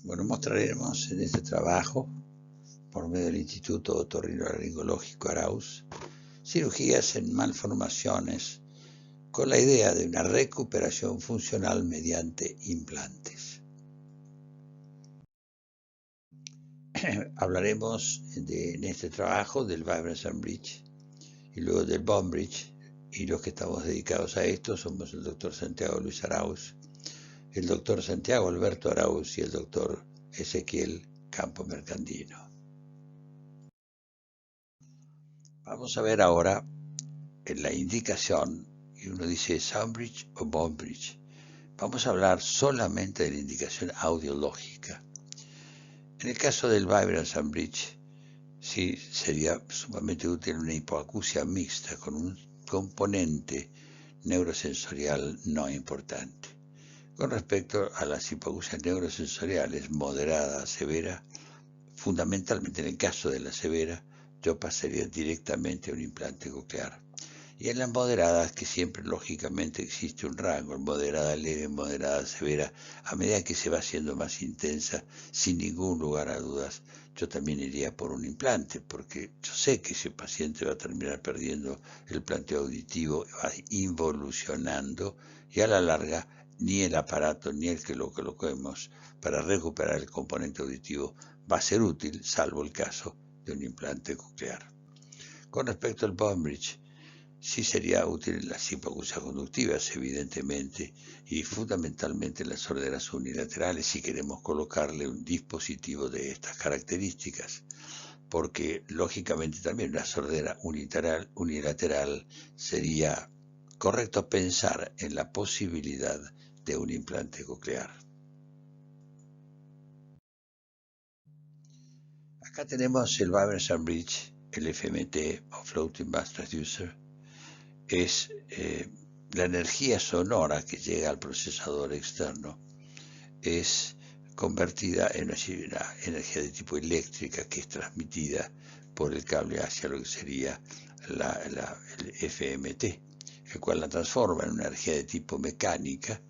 Bueno, mostraremos en este trabajo, por medio del Instituto Otorrinolaringológico Arauz, cirugías en malformaciones con la idea de una recuperación funcional mediante implantes. Hablaremos en este trabajo del Vibrance and Bridge y luego del Bone Bridge, y los que estamos dedicados a esto somos el doctor Santiago Luis Arauz, el doctor Santiago Alberto Arauz y el doctor Ezequiel Campo Mercandino. Vamos a ver ahora en la indicación, y uno dice Sound Bridge o Bone Bridge. Vamos a hablar solamente de la indicación audiológica. En el caso del Vibrance and Bridge, sí sería sumamente útil una hipoacusia mixta con un componente neurosensorial no importante. Con respecto a las hipoacusias neurosensoriales moderada a severa, fundamentalmente en el caso de la severa, yo pasaría directamente a un implante coclear. Y en las moderadas, que siempre lógicamente existe un rango, moderada leve, moderada severa, a medida que se va haciendo más intensa, sin ningún lugar a dudas, yo también iría por un implante, porque yo sé que ese paciente va a terminar perdiendo el planteo auditivo, va involucionando, y a la larga ni el aparato ni el que lo coloquemos para recuperar el componente auditivo va a ser útil, salvo el caso de un implante coclear. Con respecto al Bone Bridge, sí sería útil en las hipoacusias conductivas, evidentemente, y fundamentalmente en las sorderas unilaterales si queremos colocarle un dispositivo de estas características, porque lógicamente también una sordera unilateral sería correcto pensar en la posibilidad de un implante coclear. Acá tenemos el Vibrance and Bridge, el FMT o Floating Mass Transducer. Es la energía sonora que llega al procesador externo, es convertida en una energía de tipo eléctrica que es transmitida por el cable hacia lo que sería el FMT, el cual la transforma en una energía de tipo mecánica,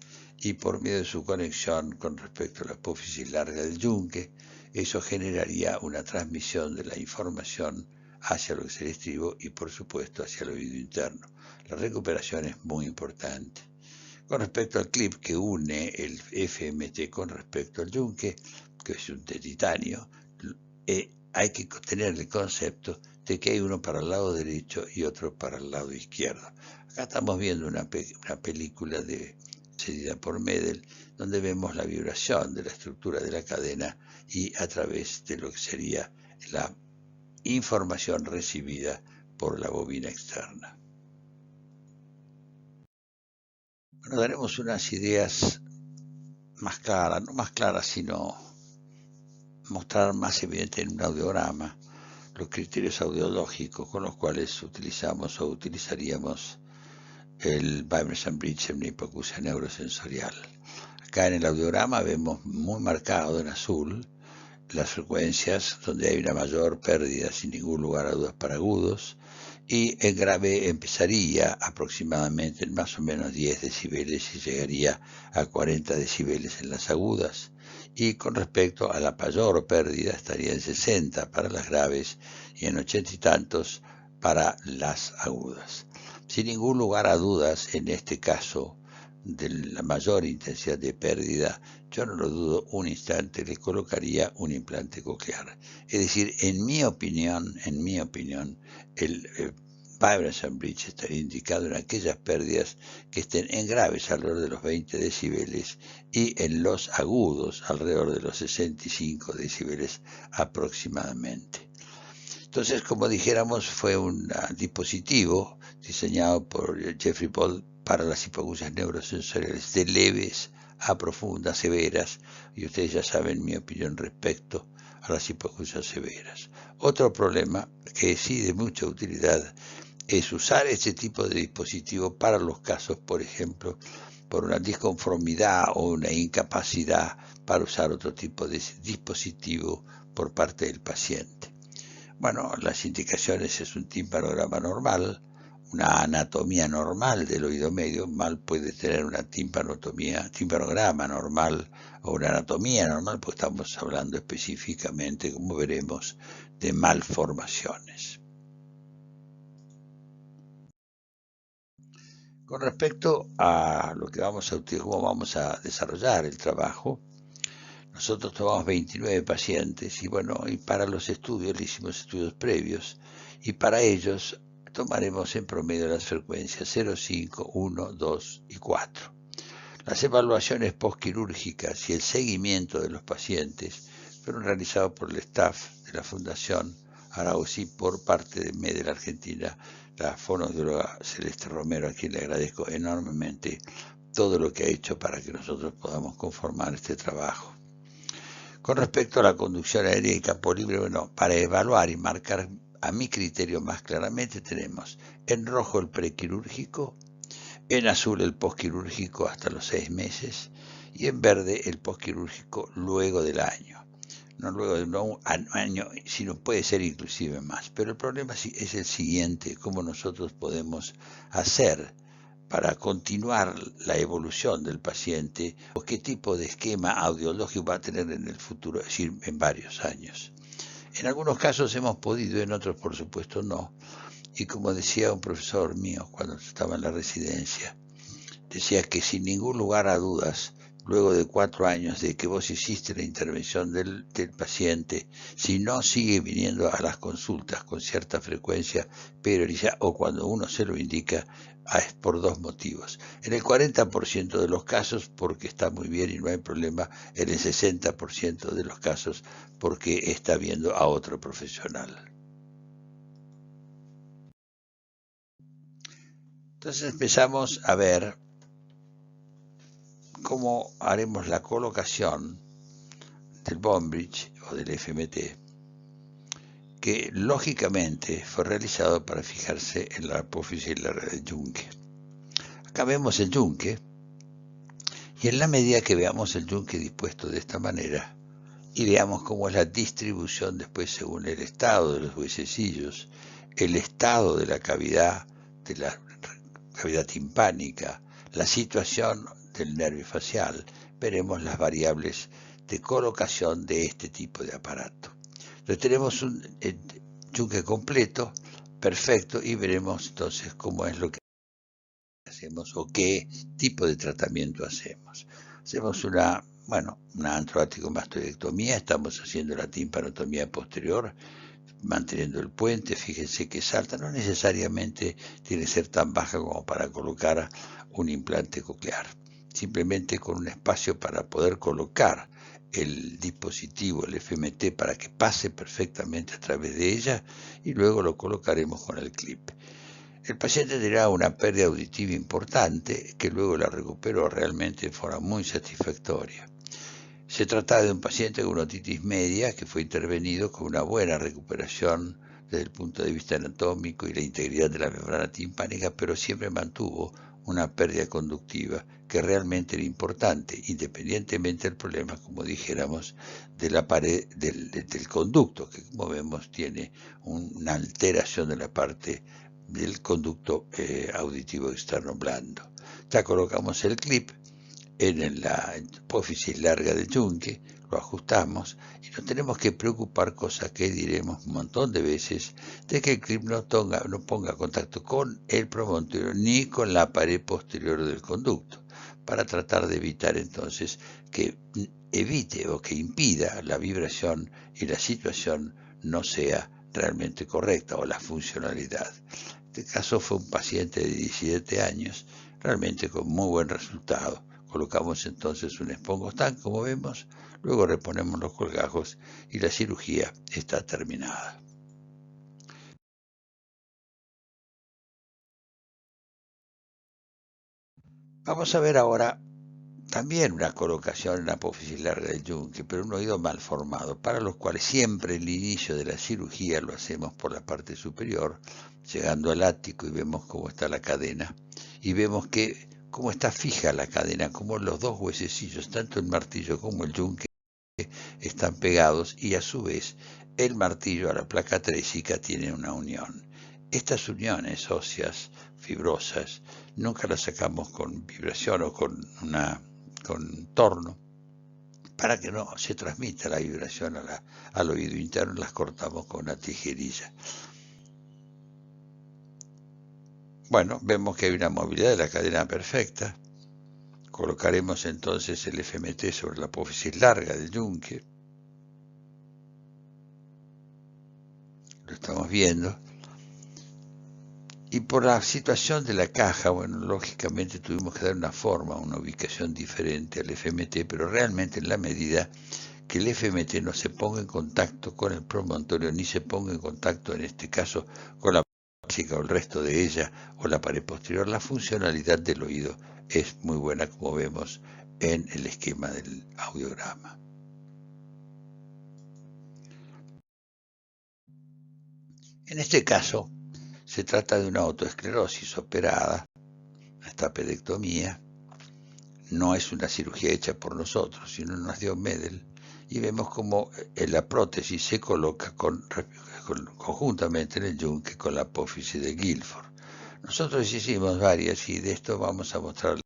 y por medio de su conexión con respecto a la apófisis larga del yunque, eso generaría una transmisión de la información hacia lo que es el estribo y por supuesto hacia el oído interno. La recuperación es muy importante. Con respecto al clip que une el FMT con respecto al yunque, que es un de titanio, hay que tener el concepto de que hay uno para el lado derecho y otro para el lado izquierdo. Acá estamos viendo una película cedida por Medel, donde vemos la vibración de la estructura de la cadena y a través de lo que sería la información recibida por la bobina externa. Bueno, daremos unas ideas más claras, no más claras, sino mostrar más evidente en un audiograma los criterios audiológicos con los cuales utilizamos o utilizaríamos el Vibrance and Bridge en una hipoacusia neurosensorial. Acá en el audiograma vemos muy marcado en azul las frecuencias donde hay una mayor pérdida, sin ningún lugar a dudas, para agudos, y en grave empezaría aproximadamente en más o menos 10 decibeles y llegaría a 40 decibeles en las agudas, y con respecto a la mayor pérdida estaría en 60 para las graves y en 80 y tantos para las agudas. Sin ningún lugar a dudas, en este caso de la mayor intensidad de pérdida, yo no lo dudo un instante, le colocaría un implante coclear. Es decir, en mi opinión, el Vibrance and Bridge estaría indicado en aquellas pérdidas que estén en graves alrededor de los 20 decibeles y en los agudos alrededor de los 65 decibeles aproximadamente. Entonces, como dijéramos, fue un dispositivo diseñado por Jeffrey Paul para las hipoacusias neurosensoriales de leves a profundas, severas, y ustedes ya saben mi opinión respecto a las hipoacusias severas. Otro problema que sí de mucha utilidad es usar este tipo de dispositivo para los casos, por ejemplo, por una disconformidad o una incapacidad para usar otro tipo de dispositivo por parte del paciente. Bueno, las indicaciones es un timpanograma normal, una anatomía normal del oído medio, mal puede tener una timpanograma normal o una anatomía normal, pues estamos hablando específicamente, como veremos, de malformaciones. Con respecto a lo que cómo vamos a desarrollar el trabajo, nosotros tomamos 29 pacientes y bueno, y para los estudios le hicimos estudios previos y para ellos tomaremos en promedio las frecuencias 0, 5, 1, 2 y 4. Las evaluaciones postquirúrgicas y el seguimiento de los pacientes fueron realizados por el staff de la Fundación Arauzzi por parte de MED de la Argentina, la fonoaudióloga Celeste Romero, a quien le agradezco enormemente todo lo que ha hecho para que nosotros podamos conformar este trabajo. Con respecto a la conducción aérea y campo libre, bueno, para evaluar y marcar a mi criterio más claramente tenemos en rojo el prequirúrgico, en azul el postquirúrgico hasta los 6 meses y en verde el postquirúrgico luego del año. No luego de un año, sino puede ser inclusive más. Pero el problema es el siguiente, cómo nosotros podemos hacer para continuar la evolución del paciente o qué tipo de esquema audiológico va a tener en el futuro, es decir, en varios años. En algunos casos hemos podido, en otros por supuesto no. Y como decía un profesor mío cuando estaba en la residencia, decía que sin ningún lugar a dudas, luego de 4 años de que vos hiciste la intervención del paciente, si no sigue viniendo a las consultas con cierta frecuencia periodiza o cuando uno se lo indica, es por 2 motivos. En el 40% de los casos porque está muy bien y no hay problema, en el 60% de los casos porque está viendo a otro profesional. Entonces empezamos a ver cómo haremos la colocación del bone bridge o del FMT, que lógicamente fue realizado para fijarse en la apófisis larga del yunque. Acá vemos el yunque, y en la medida que veamos el yunque dispuesto de esta manera, y veamos cómo es la distribución después según el estado de los huesecillos, el estado de la cavidad timpánica, la situación del nervio facial, veremos las variables de colocación de este tipo de aparato. Entonces tenemos un yunque completo, perfecto, y veremos entonces cómo es lo que hacemos o qué tipo de tratamiento hacemos. Hacemos una antroático-mastoidectomía, estamos haciendo la timpanotomía posterior, manteniendo el puente, fíjense que salta, no necesariamente tiene que ser tan baja como para colocar un implante coclear, simplemente con un espacio para poder colocar el dispositivo, el FMT, para que pase perfectamente a través de ella y luego lo colocaremos con el clip. El paciente tendrá una pérdida auditiva importante que luego la recuperó realmente de forma muy satisfactoria. Se trata de un paciente con una otitis media que fue intervenido con una buena recuperación desde el punto de vista anatómico y la integridad de la membrana timpánica, pero siempre mantuvo una pérdida conductiva que realmente era importante, independientemente del problema, como dijéramos, de la pared del conducto, que como vemos tiene una alteración de la parte del conducto auditivo externo blando. Ya colocamos el clip en la apófisis larga del yunque, lo ajustamos y no tenemos que preocupar, cosa que diremos un montón de veces, de que el clip no ponga contacto con el promontorio ni con la pared posterior del conducto, para tratar de evitar entonces que evite o que impida la vibración y la situación no sea realmente correcta o la funcionalidad. Este caso fue un paciente de 17 años, realmente con muy buen resultado. Colocamos entonces un espongostán, como vemos, luego reponemos los colgajos y la cirugía está terminada. Vamos a ver ahora también una colocación en la apófisis larga del yunque, pero un oído mal formado, para los cuales siempre el inicio de la cirugía lo hacemos por la parte superior, llegando al ático y vemos cómo está la cadena, y vemos cómo está fija la cadena, cómo los dos huesecillos, tanto el martillo como el yunque, están pegados y a su vez el martillo a la placa trésica tiene una unión. estas uniones óseas fibrosas nunca las sacamos con vibración o con torno, para que no se transmita la vibración al oído interno. Las cortamos con una tijerilla. Bueno, vemos que hay una movilidad de la cadena perfecta. Colocaremos entonces el FMT sobre la apófisis larga del yunque. Lo estamos viendo. Y por la situación de la caja, bueno, lógicamente tuvimos que dar una forma, una ubicación diferente al FMT, pero realmente en la medida que el FMT no se ponga en contacto con el promontorio, ni se ponga en contacto, en este caso, con la básica o el resto de ella, o la pared posterior, la funcionalidad del oído es muy buena, como vemos en el esquema del audiograma. En este caso, se trata de una autoesclerosis operada, esta pedectomía. No es una cirugía hecha por nosotros, sino nos dio Medel, y vemos cómo la prótesis se coloca conjuntamente en el yunque con la apófisis de Guilford. Nosotros hicimos varias y de esto vamos a mostrar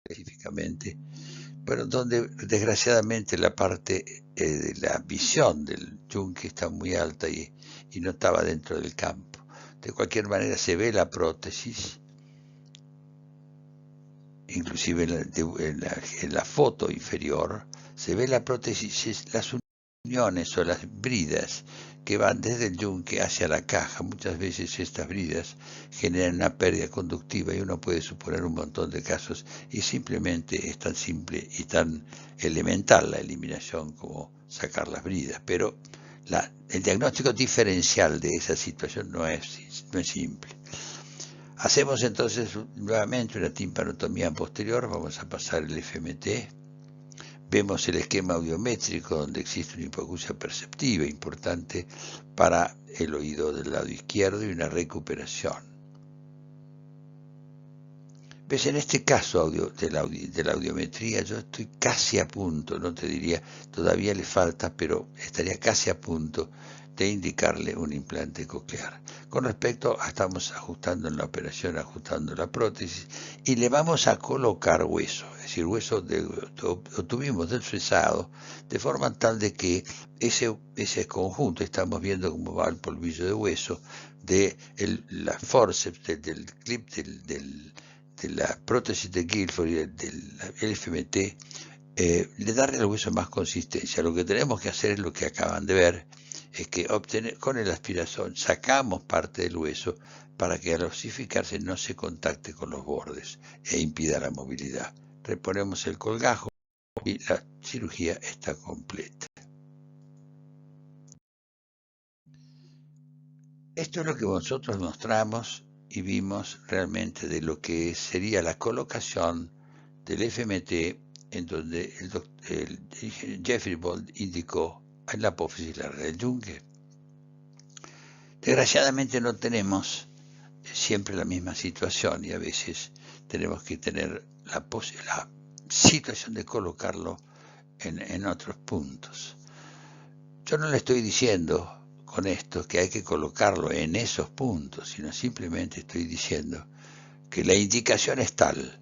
específicamente, pero donde desgraciadamente la parte de la visión del yunque está muy alta y no estaba dentro del campo. De cualquier manera se ve la prótesis, inclusive en la foto inferior se ve la prótesis, las uniones o las bridas que van desde el yunque hacia la caja. Muchas veces estas bridas generan una pérdida conductiva y uno puede suponer un montón de casos, y simplemente es tan simple y tan elemental la eliminación como sacar las bridas, pero el diagnóstico diferencial de esa situación no es simple. Hacemos entonces nuevamente una timpanotomía posterior, vamos a pasar el FMT, vemos el esquema audiométrico donde existe una hipoacusia perceptiva importante para el oído del lado izquierdo y una recuperación. ¿Ves? En este caso de la audiometría yo estoy casi a punto, no te diría, todavía le falta, pero estaría casi a punto de indicarle un implante coclear. Con respecto a, estamos ajustando en la operación, ajustando la prótesis, y le vamos a colocar hueso, es decir, hueso obtuvimos del fresado, de forma tal de que ese conjunto, estamos viendo cómo va el polvillo de hueso, de la forceps, del clip de la prótesis de Guilford y del FMT, le da al hueso más consistencia. Lo que tenemos que hacer es lo que acaban de ver, es que con el aspirazón sacamos parte del hueso para que al osificarse no se contacte con los bordes e impida la movilidad. Reponemos el colgajo y la cirugía está completa. Esto es lo que nosotros mostramos y vimos realmente de lo que sería la colocación del FMT, en donde el Jeffrey Bolt indicó en la apófisis larga del yunque. Desgraciadamente no tenemos siempre la misma situación y a veces tenemos que tener la situación de colocarlo en otros puntos. Yo no le estoy diciendo con esto que hay que colocarlo en esos puntos, sino simplemente estoy diciendo que la indicación es tal.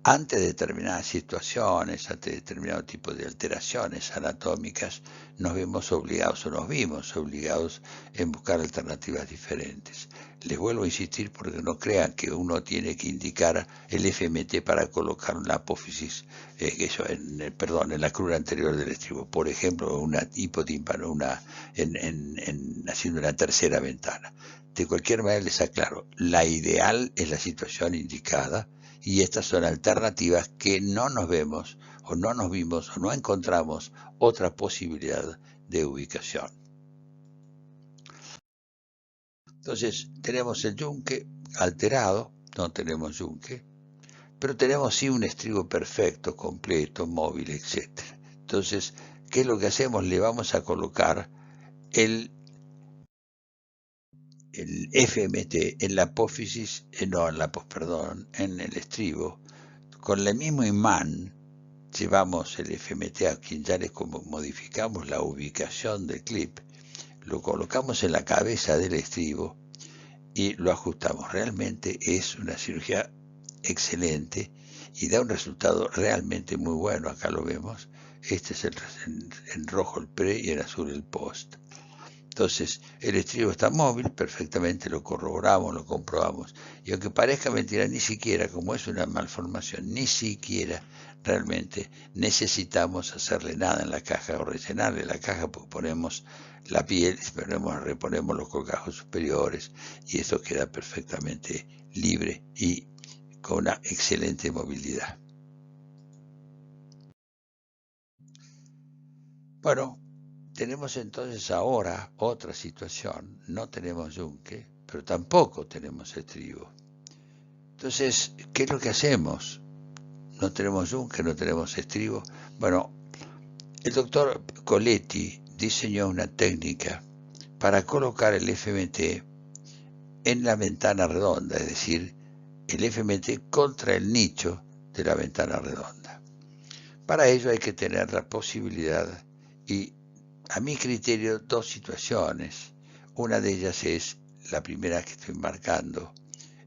Ante determinadas situaciones, ante determinado tipo de alteraciones anatómicas, nos vemos obligados o nos vimos obligados en buscar alternativas diferentes. Les vuelvo a insistir porque no crean que uno tiene que indicar el FMT para colocar una apófisis, en la crura anterior del estribo. Por ejemplo, una hipotímpano, haciendo una tercera ventana. De cualquier manera les aclaro, la ideal es la situación indicada, y estas son alternativas que no nos vemos o no nos vimos o no encontramos otra posibilidad de ubicación. Entonces tenemos el yunque alterado, no tenemos yunque, pero tenemos sí un estribo perfecto, completo, móvil, etc. Entonces, ¿qué es lo que hacemos? Le vamos a colocar el FMT en la apófisis, en el estribo, Con el mismo imán llevamos el FMT a quien ya le modificamos la ubicación del clip, lo colocamos en la cabeza del estribo y lo ajustamos. Realmente es una cirugía excelente y da un resultado realmente muy bueno. Acá lo vemos. Este es en rojo el pre y en azul el post. Entonces, el estribo está móvil, perfectamente lo corroboramos, lo comprobamos. Y aunque parezca mentira, ni siquiera, como es una malformación, ni siquiera realmente necesitamos hacerle nada en la caja o rellenarle la caja, porque ponemos la piel, reponemos los colgajos superiores y eso queda perfectamente libre y con una excelente movilidad. Bueno, tenemos entonces ahora otra situación. No tenemos yunque, pero tampoco tenemos estribo. Entonces, ¿qué es lo que hacemos? No tenemos yunque, no tenemos estribo. Bueno, el doctor Coletti diseñó una técnica para colocar el FMT en la ventana redonda, es decir, el FMT contra el nicho de la ventana redonda. Para ello hay que tener la posibilidad y, a mi criterio, dos situaciones. Una de ellas es la primera que estoy marcando,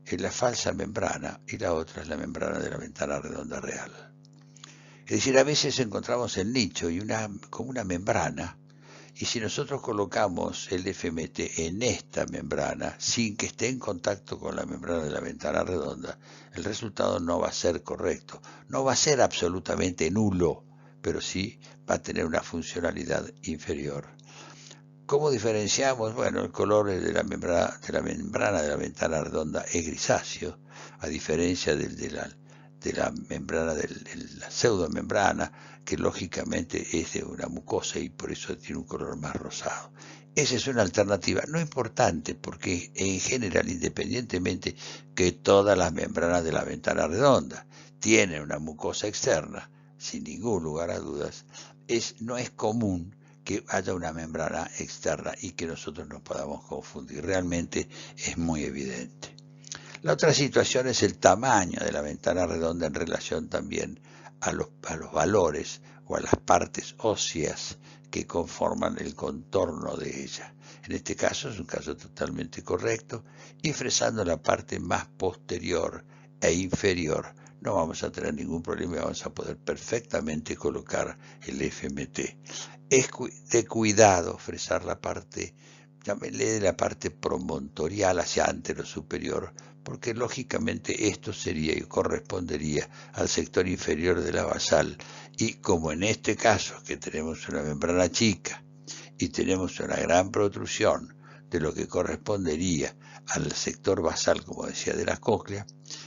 es la falsa membrana, y la otra es la membrana de la ventana redonda real. Es decir, a veces encontramos el nicho y como una membrana, y si nosotros colocamos el FMT en esta membrana, sin que esté en contacto con la membrana de la ventana redonda, el resultado no va a ser correcto. No va a ser absolutamente nulo, pero sí va a tener una funcionalidad inferior. ¿Cómo diferenciamos? Bueno, el color de la membrana de la ventana redonda es grisáceo, a diferencia de la membrana, de la pseudomembrana, que lógicamente es de una mucosa y por eso tiene un color más rosado. Esa es una alternativa no importante, porque en general, independientemente que todas las membranas de la ventana redonda tienen una mucosa externa, sin ningún lugar a dudas, no es común que haya una membrana externa y que nosotros nos podamos confundir. Realmente es muy evidente. La otra situación es el tamaño de la ventana redonda en relación también a los valores o a las partes óseas que conforman el contorno de ella. En este caso es un caso totalmente correcto, y fresando la parte más posterior e inferior no vamos a tener ningún problema y vamos a poder perfectamente colocar el FMT. Es de cuidado fresar la parte, llámenle de la parte promontorial hacia antero superior, porque lógicamente esto sería y correspondería al sector inferior de la basal, y como en este caso que tenemos una membrana chica y tenemos una gran protrusión de lo que correspondería al sector basal, como decía, de la cóclea,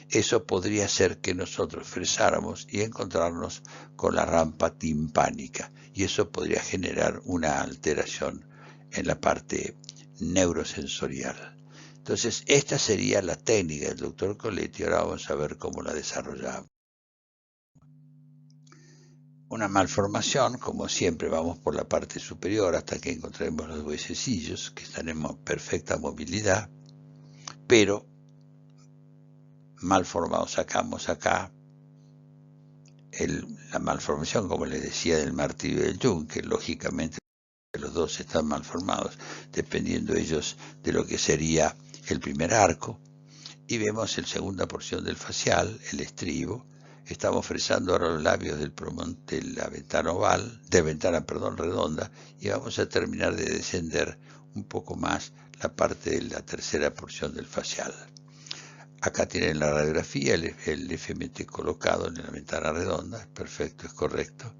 eso podría ser que nosotros fresáramos y encontrarnos con la rampa timpánica, y eso podría generar una alteración en la parte neurosensorial. Entonces, esta sería la técnica del doctor Coletti. Ahora vamos a ver cómo la desarrollamos. Una malformación, como siempre, vamos por la parte superior hasta que encontremos los huesecillos que están en perfecta movilidad, pero malformados. Sacamos acá la malformación, como les decía, del martillo y del yunque. Lógicamente los dos están malformados, dependiendo ellos de lo que sería el primer arco. Y vemos la segunda porción del facial, el estribo. Estamos fresando ahora los labios de la ventana redonda, y vamos a terminar de descender un poco más la parte de la tercera porción del facial. Acá tienen la radiografía, el FMT colocado en la ventana redonda, perfecto, es correcto.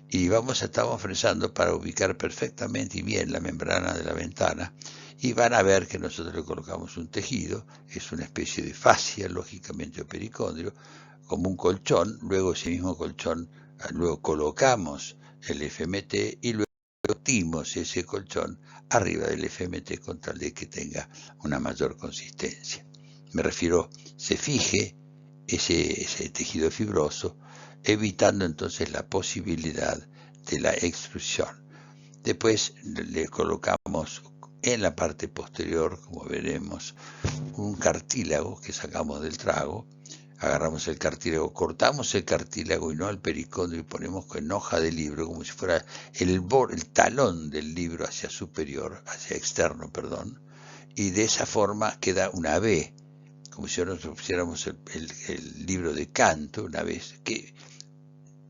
Y estamos fresando para ubicar perfectamente y bien la membrana de la ventana, y van a ver que nosotros le colocamos un tejido, es una especie de fascia, lógicamente, o pericondrio, como un colchón. Luego ese mismo colchón, luego colocamos el FMT y luego metimos ese colchón arriba del FMT con tal de que tenga una mayor consistencia. Me refiero, se fije ese tejido fibroso, evitando entonces la posibilidad de la extrusión. Después le colocamos en la parte posterior, como veremos, un cartílago que sacamos del trago. agarramos el cartílago, cortamos el cartílago y no el pericóndrio y ponemos en hoja de libro, como si fuera el talón del libro hacia superior, hacia externo, perdón, y de esa forma queda una B, como si nosotros pusiéramos el libro de canto, una vez que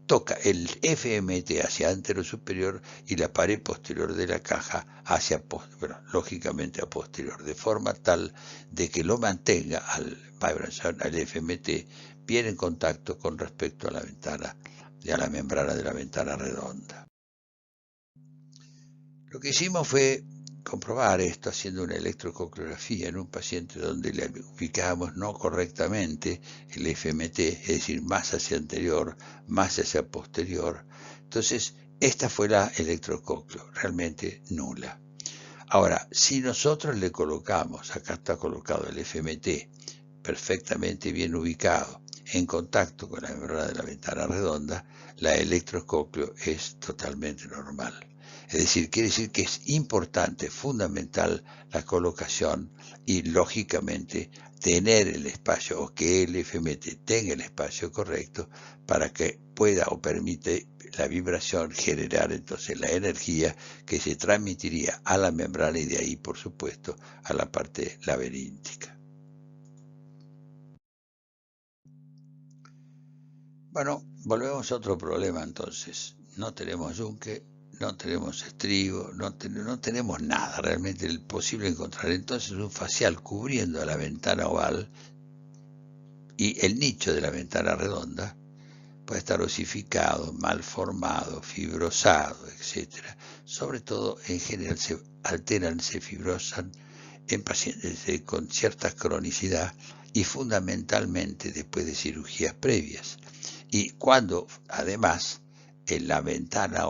toca el FMT hacia antero superior y la pared posterior de la caja hacia, bueno, lógicamente a posterior, de forma tal de que lo mantenga al FMT bien en contacto con respecto a la ventana y a la membrana de la ventana redonda. Lo que hicimos fue comprobar esto haciendo una electroconclografía en un paciente donde le ubicábamos no correctamente el FMT, es decir, más hacia anterior, más hacia posterior. Entonces, esta fue la electroconclo, realmente nula. Ahora, si nosotros le colocamos, acá está colocado el FMT, perfectamente bien ubicado, en contacto con la membrana de la ventana redonda, la electrococleo es totalmente normal. Es decir, quiere decir que es importante, fundamental la colocación y, lógicamente, tener el espacio o que el FMT tenga el espacio correcto para que pueda o permite la vibración generar entonces la energía que se transmitiría a la membrana y de ahí, por supuesto, a la parte laberíntica. Bueno, volvemos a otro problema entonces. No tenemos yunque, no tenemos estribo, no tenemos nada realmente posible encontrar. Entonces un facial cubriendo la ventana oval y el nicho de la ventana redonda puede estar osificado, mal formado, fibrosado, etc. Sobre todo, en general, se alteran, se fibrosan en pacientes con cierta cronicidad y fundamentalmente después de cirugías previas. Y cuando, además, en la ventana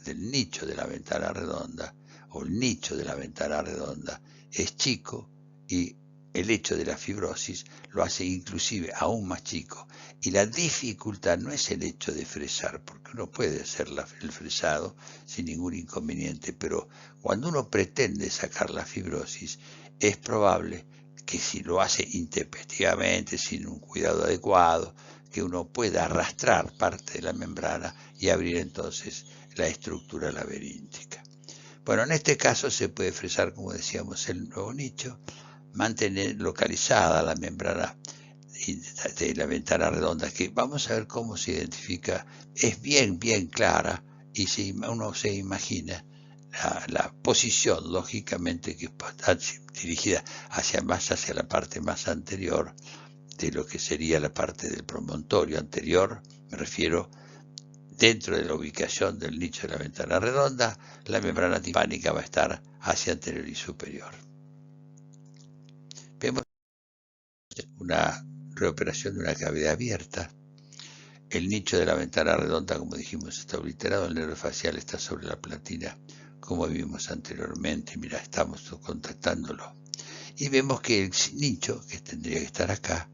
del nicho de la ventana redonda o el nicho de la ventana redonda es chico y el hecho de la fibrosis lo hace inclusive aún más chico. Y la dificultad no es el hecho de fresar, porque uno puede hacer el fresado sin ningún inconveniente, pero cuando uno pretende sacar la fibrosis, es probable que si lo hace intempestivamente, sin un cuidado adecuado, que uno pueda arrastrar parte de la membrana y abrir entonces la estructura laberíntica. Bueno, en este caso se puede fresar, como decíamos, el nuevo nicho, mantener localizada la membrana de la ventana redonda, que vamos a ver cómo se identifica, es bien clara, y si uno se imagina la posición, lógicamente, que está dirigida hacia la parte más anterior de lo que sería la parte del promontorio anterior, me refiero dentro de la ubicación del nicho de la ventana redonda, la membrana timpánica va a estar hacia anterior y superior. Vemos una reoperación de una cavidad abierta. El nicho de la ventana redonda, como dijimos, está obliterado, el nervio facial está sobre la platina, como vimos anteriormente. Mira, estamos contactándolo. Y vemos que el nicho, que tendría que estar acá,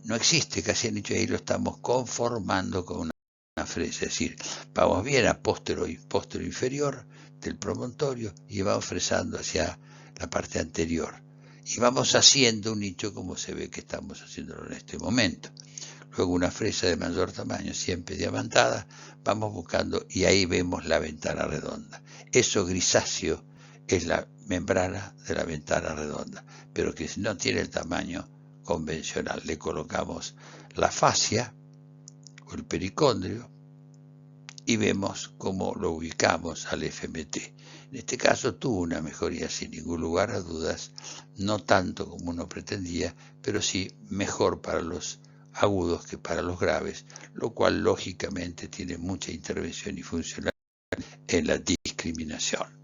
no existe casi el nicho, y ahí lo estamos conformando con una fresa. Es decir, vamos bien a póstero inferior del promontorio y vamos fresando hacia la parte anterior. Y vamos haciendo un nicho como se ve que estamos haciéndolo en este momento. Luego una fresa de mayor tamaño, siempre diamantada, vamos buscando y ahí vemos la ventana redonda. Eso grisáceo es la membrana de la ventana redonda, pero que no tiene el tamaño convencional. Le colocamos la fascia o el pericondrio y vemos cómo lo ubicamos al FMT. En este caso tuvo una mejoría sin ningún lugar a dudas, no tanto como uno pretendía, pero sí mejor para los agudos que para los graves, lo cual lógicamente tiene mucha intervención y funcionalidad en la discriminación.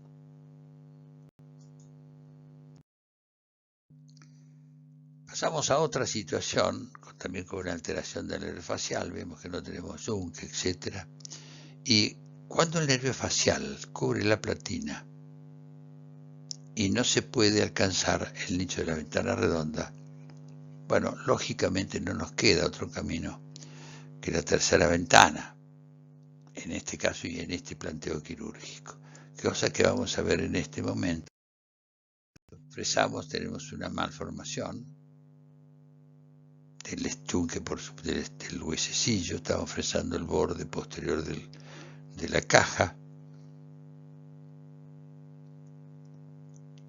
Pasamos a otra situación, también con una alteración del nervio facial, vemos que no tenemos yunque, etc. Y cuando el nervio facial cubre la platina y no se puede alcanzar el nicho de la ventana redonda, bueno, lógicamente no nos queda otro camino que la tercera ventana, en este caso y en este planteo quirúrgico, cosa que vamos a ver en este momento. Fresamos, tenemos una malformación del yunque del huesecillo, estamos fresando el borde posterior de la caja.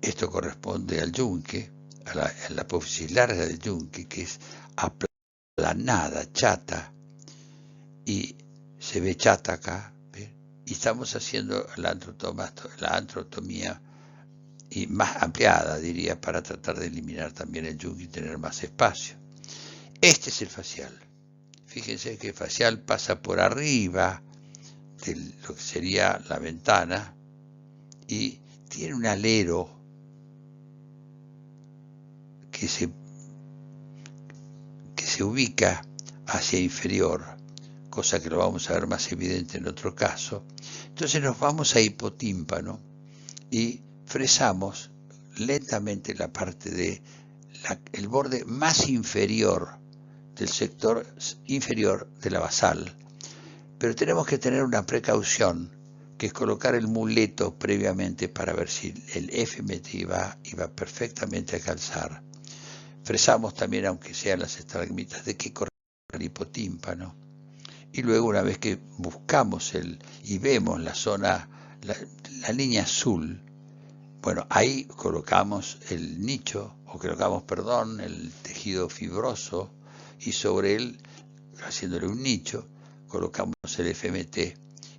Esto corresponde al yunque, a la apófisis larga del yunque, que es aplanada, chata, y se ve chata acá, ¿ve? Y estamos haciendo la antrotomía y más ampliada, diría, para tratar de eliminar también el yunque y tener más espacio. Este es el facial. Fíjense que el facial pasa por arriba de lo que sería la ventana y tiene un alero que se ubica hacia inferior, cosa que lo vamos a ver más evidente en otro caso. Entonces nos vamos a hipotímpano y fresamos lentamente la parte de el borde más inferior del sector inferior de la basal. Pero tenemos que tener una precaución, que es colocar el muleto previamente para ver si el FMT iba perfectamente a calzar. Fresamos también, aunque sean las estalagmitas, de que corre el hipotímpano. Y luego, una vez que buscamos y vemos la zona, la línea azul, bueno, ahí colocamos el nicho, el tejido fibroso, y sobre él, haciéndole un nicho, colocamos el FMT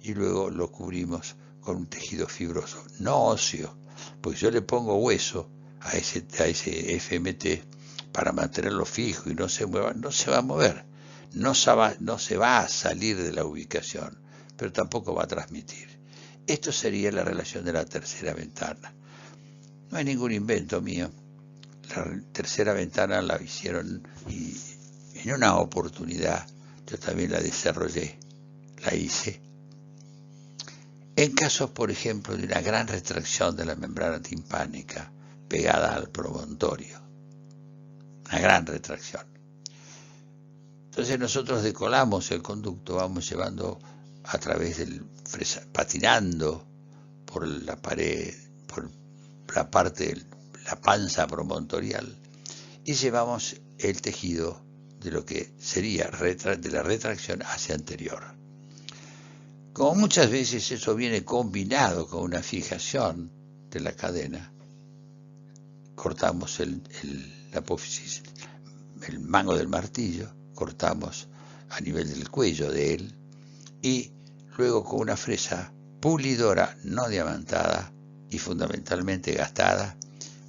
y luego lo cubrimos con un tejido fibroso, no óseo, porque yo le pongo hueso a ese FMT para mantenerlo fijo y no se mueva, no se va a mover, no se va a salir de la ubicación, pero tampoco va a transmitir. Esto sería la relación de la tercera ventana. No hay ningún invento mío. La tercera ventana la hicieron y en una oportunidad yo también la desarrollé, la hice. En casos, por ejemplo, de una gran retracción de la membrana timpánica pegada al promontorio, una gran retracción. Entonces nosotros decolamos el conducto, vamos llevando a través patinando por la pared, por la parte, la panza promontorial, y llevamos el tejido de lo que sería de la retracción hacia anterior. Como muchas veces eso viene combinado con una fijación de la cadena, cortamos la apófisis, el mango del martillo, cortamos a nivel del cuello de él y luego con una fresa pulidora no diamantada y fundamentalmente gastada,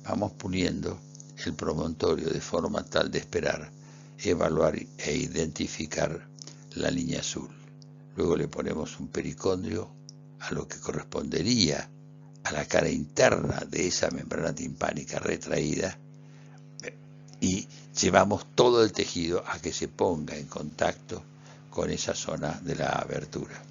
vamos puliendo el promontorio de forma tal de esperar, evaluar e identificar la línea azul. Luego le ponemos un pericondrio a lo que correspondería a la cara interna de esa membrana timpánica retraída y llevamos todo el tejido a que se ponga en contacto con esa zona de la abertura.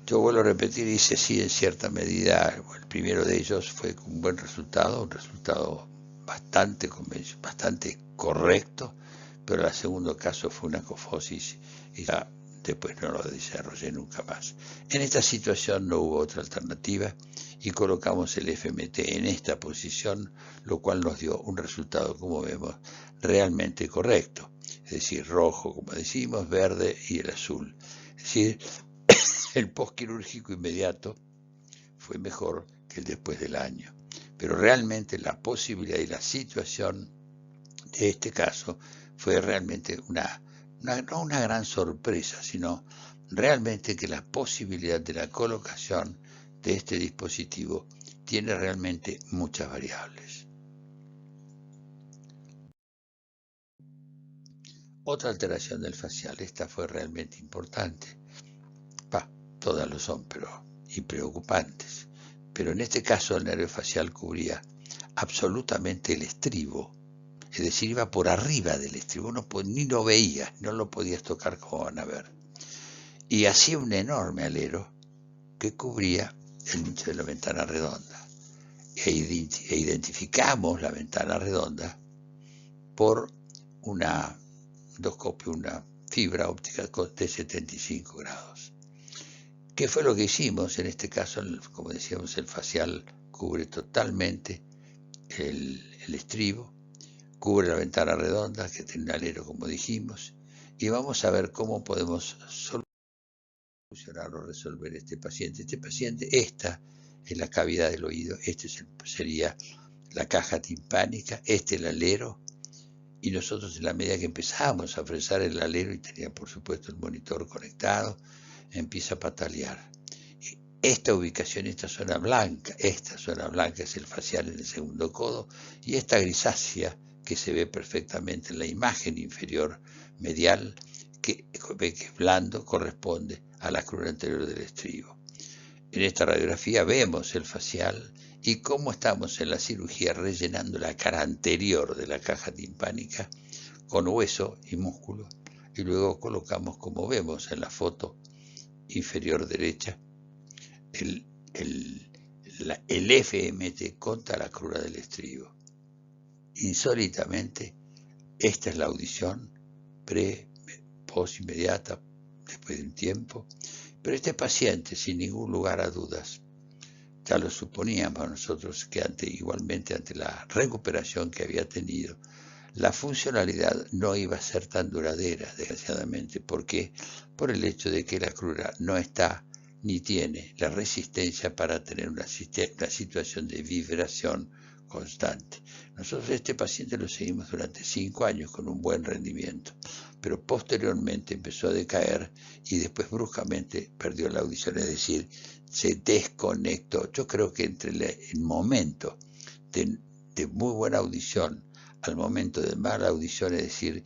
Yo vuelvo a repetir, hice sí en cierta medida, el primero de ellos fue un buen resultado, un resultado bastante correcto, pero el segundo caso fue una cofosis y ya después no lo desarrollé nunca más. En esta situación no hubo otra alternativa y colocamos el FMT en esta posición, lo cual nos dio un resultado, como vemos, realmente correcto, es decir, rojo, como decimos, verde y el azul. Es decir, el postquirúrgico inmediato fue mejor que el después del año, pero realmente la posibilidad y la situación de este caso fue realmente no una gran sorpresa, sino realmente que la posibilidad de la colocación de este dispositivo tiene realmente muchas variables. Otra alteración del facial, esta fue realmente importante. Todas lo son, y preocupantes. Pero en este caso el nervio facial cubría absolutamente el estribo, es decir, iba por arriba del estribo, ni lo veías, no lo podías tocar como van a ver. Y hacía un enorme alero que cubría el nicho de la ventana redonda. E identificamos la ventana redonda por una fibra óptica de 75 grados. ¿Qué fue lo que hicimos? En este caso, como decíamos, el facial cubre totalmente el estribo, cubre la ventana redonda que tiene un alero, como dijimos, y vamos a ver cómo podemos solucionar o resolver este paciente. Esta es la cavidad del oído, sería la caja timpánica, el alero, y nosotros en la medida que empezamos a fresar el alero y tenía por supuesto el monitor conectado, empieza a patalear. Esta ubicación, esta zona blanca es el facial en el segundo codo, y esta grisácea que se ve perfectamente en la imagen inferior medial, que es blando, corresponde a la crura anterior del estribo. En esta radiografía vemos el facial y cómo estamos en la cirugía rellenando la cara anterior de la caja timpánica con hueso y músculo, y luego colocamos, como vemos en la foto inferior derecha, el FMT contra la crura del estribo. Insólitamente, esta es la audición post inmediata, después de un tiempo, pero este paciente, sin ningún lugar a dudas, ya lo suponíamos nosotros que igualmente ante la recuperación que había tenido, la funcionalidad no iba a ser tan duradera, desgraciadamente. ¿Por qué? Por el hecho de que la crura no está ni tiene la resistencia para tener una situación de vibración constante. Nosotros este paciente lo seguimos durante 5 años con un buen rendimiento, pero posteriormente empezó a decaer y después bruscamente perdió la audición, es decir, se desconectó. Yo creo que entre el momento de muy buena audición al momento de mala audición, es decir,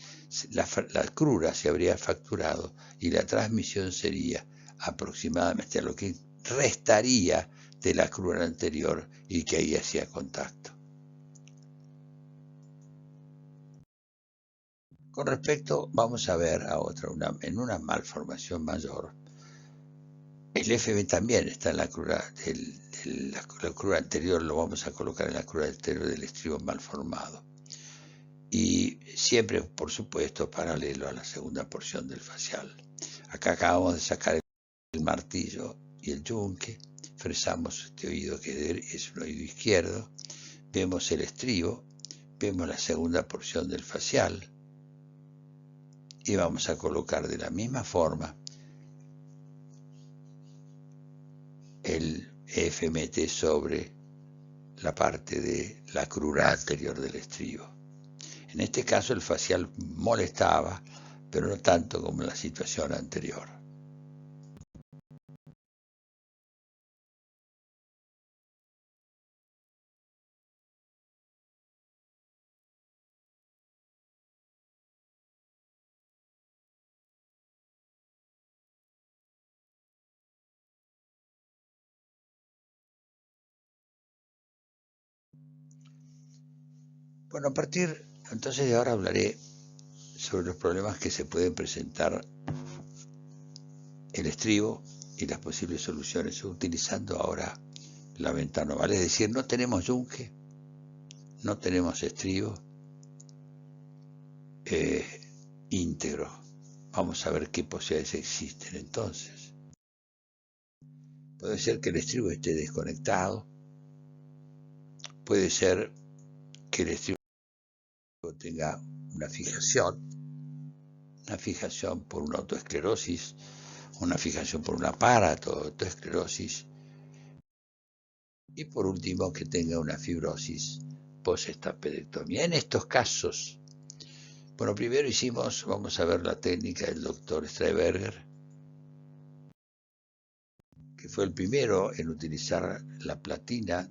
la crura se habría fracturado y la transmisión sería aproximadamente a lo que restaría de la crura anterior y que ahí hacía contacto. Con respecto, vamos a ver a otra, en una malformación mayor, el FM también está en la crura, la crura anterior, lo vamos a colocar en la crura anterior del estribo malformado. Y siempre, por supuesto, paralelo a la segunda porción del facial. Acá acabamos de sacar el martillo y el yunque, fresamos este oído que es un oído izquierdo, vemos el estribo, vemos la segunda porción del facial y vamos a colocar de la misma forma el FMT sobre la parte de la crura anterior del estribo. En este caso el facial molestaba, pero no tanto como en la situación anterior. Bueno, a partir entonces de ahora hablaré sobre los problemas que se pueden presentar el estribo y las posibles soluciones, utilizando ahora la ventana oval. Es decir, no tenemos yunque, no tenemos estribo íntegro. Vamos a ver qué posibilidades existen entonces. Puede ser que el estribo esté desconectado, puede ser que el estribo tenga una fijación por una autoesclerosis, una fijación por una paratoesclerosis, y por último que tenga una fibrosis post-estapedectomía. En estos casos, bueno, primero vamos a ver la técnica del doctor Streiberger, que fue el primero en utilizar la platina,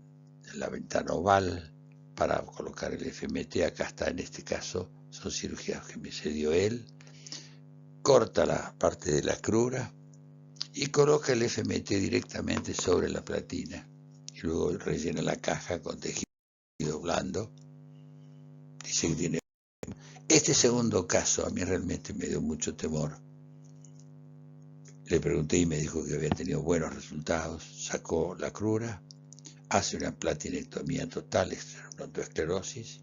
la ventana oval, para colocar el FMT. Acá está, en este caso, son cirugías que me dio él. Corta la parte de la crura y coloca el FMT directamente sobre la platina. Y luego rellena la caja con tejido blando. Dice que tiene... Este segundo caso a mí realmente me dio mucho temor. Le pregunté y me dijo que había tenido buenos resultados. Sacó la crura, hace una platinectomía total, autoesclerosis,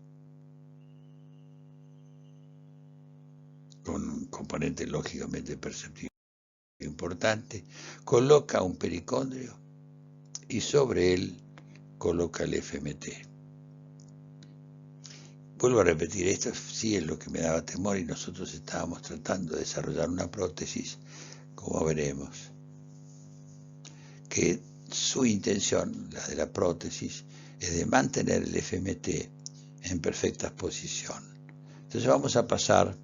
con un componente lógicamente perceptible importante, coloca un pericondrio y sobre él coloca el FMT. Vuelvo a repetir, esto sí es lo que me daba temor y nosotros estábamos tratando de desarrollar una prótesis, como veremos, que su intención, la de la prótesis, es de mantener el FMT en perfecta posición. Entonces vamos a pasar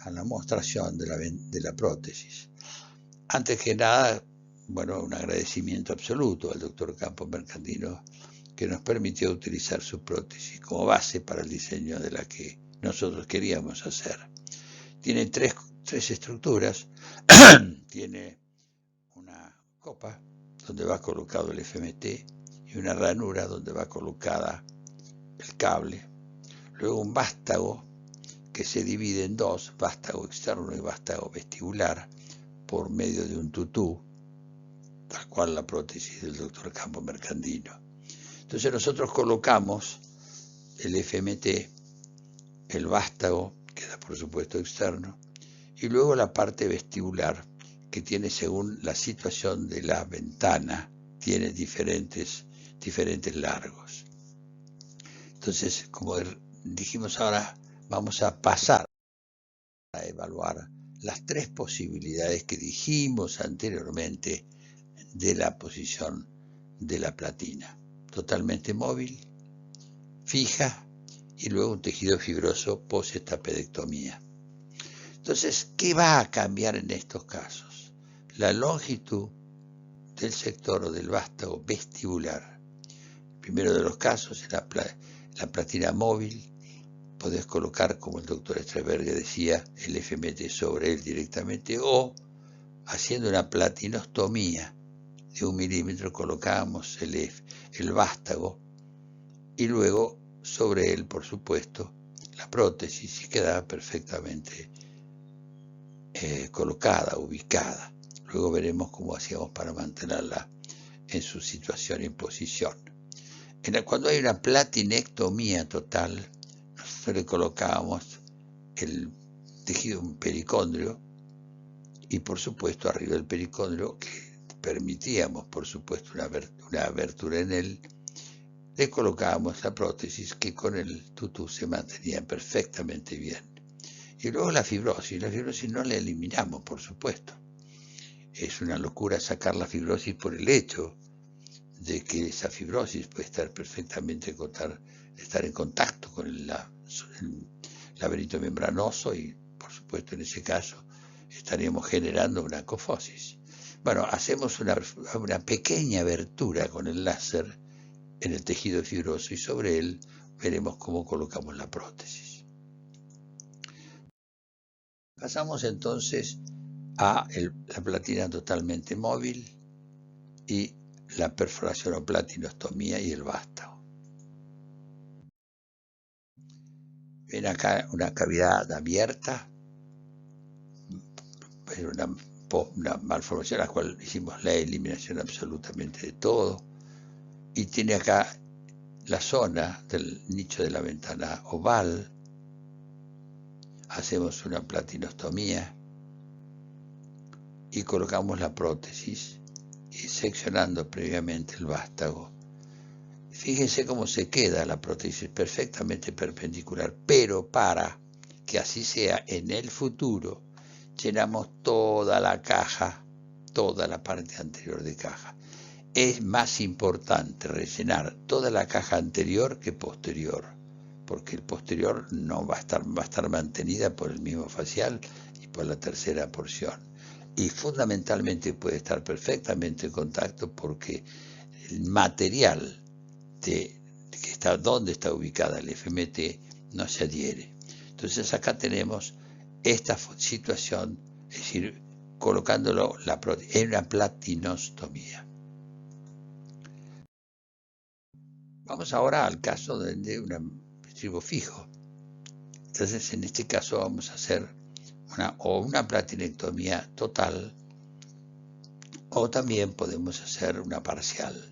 a la mostración de la prótesis. Antes que nada, bueno, un agradecimiento absoluto al doctor Campos Mercandino, que nos permitió utilizar su prótesis como base para el diseño de la que nosotros queríamos hacer. Tiene tres estructuras. Tiene una copa donde va colocado el FMT y una ranura donde va colocada el cable. Luego un vástago que se divide en dos, vástago externo y vástago vestibular, por medio de un tutú, tal cual la prótesis del doctor Campos Mercandino. Entonces nosotros colocamos el FMT, el vástago, queda por supuesto externo, y luego la parte vestibular, que tiene, según la situación de la ventana, tiene diferentes largos. Entonces, como dijimos ahora, vamos a pasar a evaluar las tres posibilidades que dijimos anteriormente de la posición de la platina: totalmente móvil, fija y luego un tejido fibroso post-estapedectomía. Entonces, ¿qué va a cambiar en estos casos? La longitud del sector o del vástago vestibular. El primero de los casos es la platina móvil. Podés colocar, como el doctor Streberger decía, el FMT sobre él directamente, o haciendo una platinostomía de 1 milímetro colocábamos el vástago y luego sobre él, por supuesto, la prótesis, y quedaba perfectamente colocada, ubicada. Luego veremos cómo hacíamos para mantenerla en su situación y posición. Cuando hay una platinectomía total, nosotros le colocábamos el tejido, un pericondrio, y por supuesto arriba del pericondrio, que permitíamos por supuesto una abertura en él, le colocábamos la prótesis, que con el tutú se mantenía perfectamente bien. Y luego la fibrosis no la eliminamos, por supuesto. Es una locura sacar la fibrosis por el hecho de que esa fibrosis puede estar perfectamente estar en contacto con el laberinto membranoso, y por supuesto en ese caso estaríamos generando una apofosis. Bueno, hacemos una pequeña abertura con el láser en el tejido fibroso y sobre él veremos cómo colocamos la prótesis. Pasamos entonces a la platina totalmente móvil y la perforación o platinostomía y el vástago. Ven acá una cavidad abierta, una malformación a la cual hicimos la eliminación absolutamente de todo, y tiene acá la zona del nicho de la ventana oval. Hacemos una platinostomía y colocamos la prótesis, y seccionando previamente el vástago. Fíjense cómo se queda la prótesis perfectamente perpendicular, pero para que así sea en el futuro, llenamos toda la caja, toda la parte anterior de caja. Es más importante rellenar toda la caja anterior que posterior, porque el posterior no va a estar mantenida por el mismo facial y por la tercera porción. Y fundamentalmente puede estar perfectamente en contacto porque el material donde está ubicada el FMT no se adhiere. Entonces acá tenemos esta situación, es decir, colocándolo en una platinostomía. Vamos ahora al caso de un estribo fijo. Entonces en este caso vamos a hacer una platinectomía total, o también podemos hacer una parcial.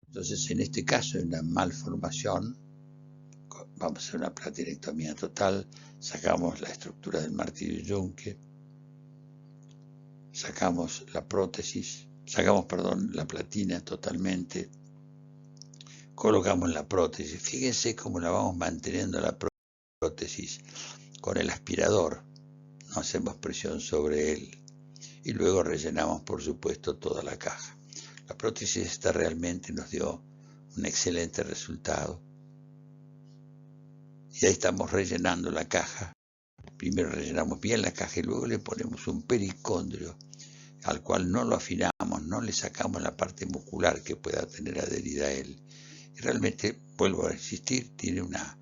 Entonces en este caso, en una malformación, vamos a hacer una platinectomía total, sacamos la estructura del martillo yunque, sacamos la prótesis, la platina totalmente, colocamos la prótesis. Fíjense cómo la vamos manteniendo la prótesis con el aspirador, no hacemos presión sobre él y luego rellenamos, por supuesto, toda la caja. La prótesis esta realmente nos dio un excelente resultado. Y ahí estamos rellenando la caja. Primero rellenamos bien la caja y luego le ponemos un pericondrio al cual no lo afinamos, no le sacamos la parte muscular que pueda tener adherida a él. Y realmente, vuelvo a insistir, tiene una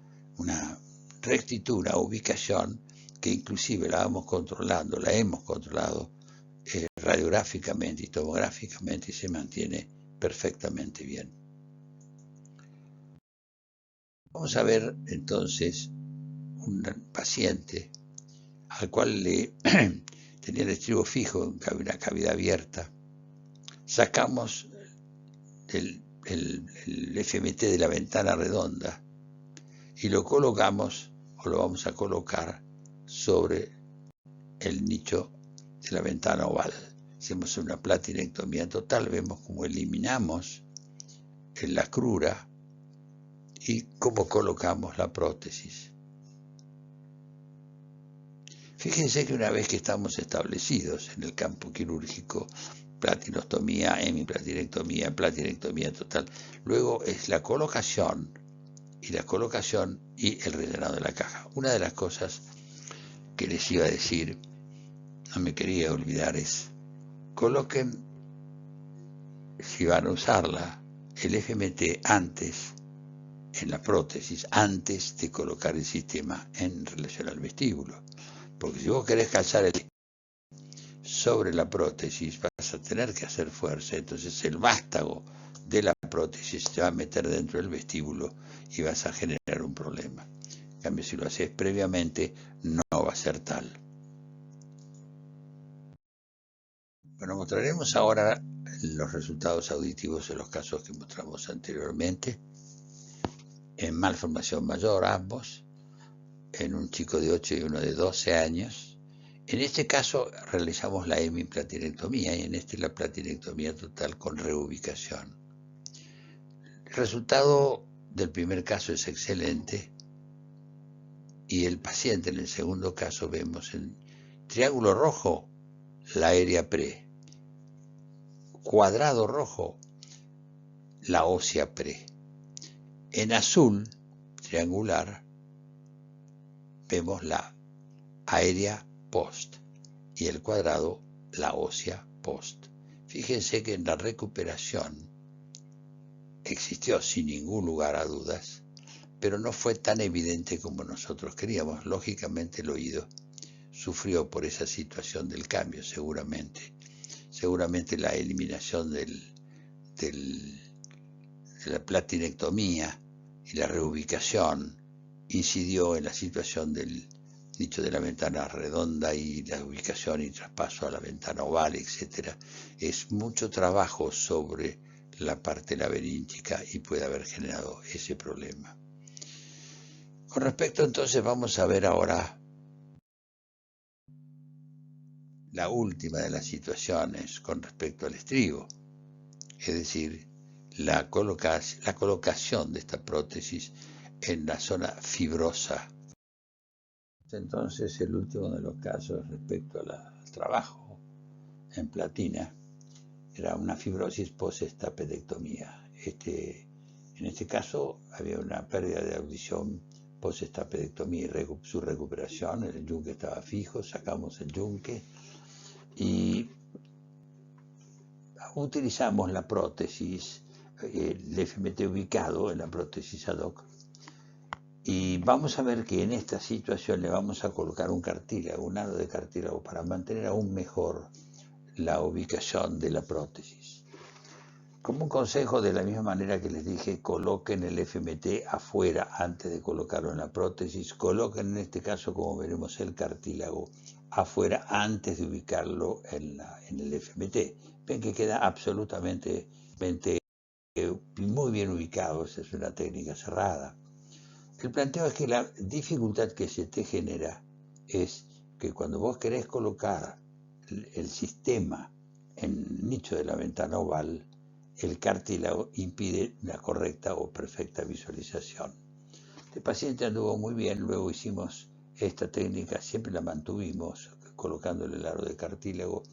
rectitud, una ubicación que inclusive la hemos controlado radiográficamente y tomográficamente y se mantiene perfectamente bien. Vamos a ver entonces un paciente al cual le tenía el estribo fijo en una cavidad abierta. Sacamos el FMT de la ventana redonda y lo colocamos, o lo vamos a colocar, sobre el nicho de la ventana oval. Hacemos una platinectomía total, vemos cómo eliminamos la crura y cómo colocamos la prótesis. Fíjense que una vez que estamos establecidos en el campo quirúrgico, platinectomía, hemiplatinectomía, platinectomía total, luego es la colocación y el rellenado de la caja. Una de las cosas que les iba a decir, no me quería olvidar, es coloquen, si van a usarla, el FMT antes en la prótesis, antes de colocar el sistema en relación al vestíbulo. Porque si vos querés calzar el sobre la prótesis, vas a tener que hacer fuerza, entonces el vástago de la prótesis se va a meter dentro del vestíbulo y vas a generar un problema. En cambio, si lo haces previamente, no va a ser tal. Bueno, mostraremos ahora los resultados auditivos de los casos que mostramos anteriormente. En malformación mayor, ambos, en un chico de 8 y uno de 12 años. En este caso realizamos la hemiplatinectomía y en este la platinectomía total con reubicación. El resultado del primer caso es excelente y el paciente en el segundo caso vemos en triángulo rojo la aérea pre, cuadrado rojo la ósea pre. En azul triangular vemos la aérea post y el cuadrado la ósea post. Fíjense que en la recuperación existió sin ningún lugar a dudas, pero no fue tan evidente como nosotros queríamos. Lógicamente el oído sufrió por esa situación del cambio, seguramente la eliminación de la platinectomía y la reubicación incidió en la situación del nicho de la ventana redonda y la ubicación y traspaso a la ventana oval, etc. Es mucho trabajo sobre la parte laberíntica y puede haber generado ese problema. Con respecto entonces vamos a ver ahora la última de las situaciones con respecto al estribo, es decir, la colocación de esta prótesis en la zona fibrosa. Entonces el último de los casos respecto al trabajo en platina era una fibrosis post-estapedectomía. En este caso había una pérdida de audición post-estapedectomía y su recuperación. El yunque estaba fijo, sacamos el yunque y utilizamos la prótesis, el FMT ubicado en la prótesis ad hoc. Y vamos a ver que en esta situación le vamos a colocar un cartílago, un aro de cartílago, para mantener aún mejor la ubicación de la prótesis. Como un consejo, de la misma manera que les dije, coloquen el FMT afuera antes de colocarlo en la prótesis. Coloquen en este caso, como veremos, el cartílago afuera antes de ubicarlo en el FMT. Ven que queda absolutamente muy bien ubicado. Esa es una técnica cerrada. El planteo es que la dificultad que se te genera es que cuando vos querés colocar el sistema en el nicho de la ventana oval, el cartílago impide la correcta o perfecta visualización. Este paciente anduvo muy bien, luego hicimos esta técnica, siempre la mantuvimos colocándole el aro de cartílago,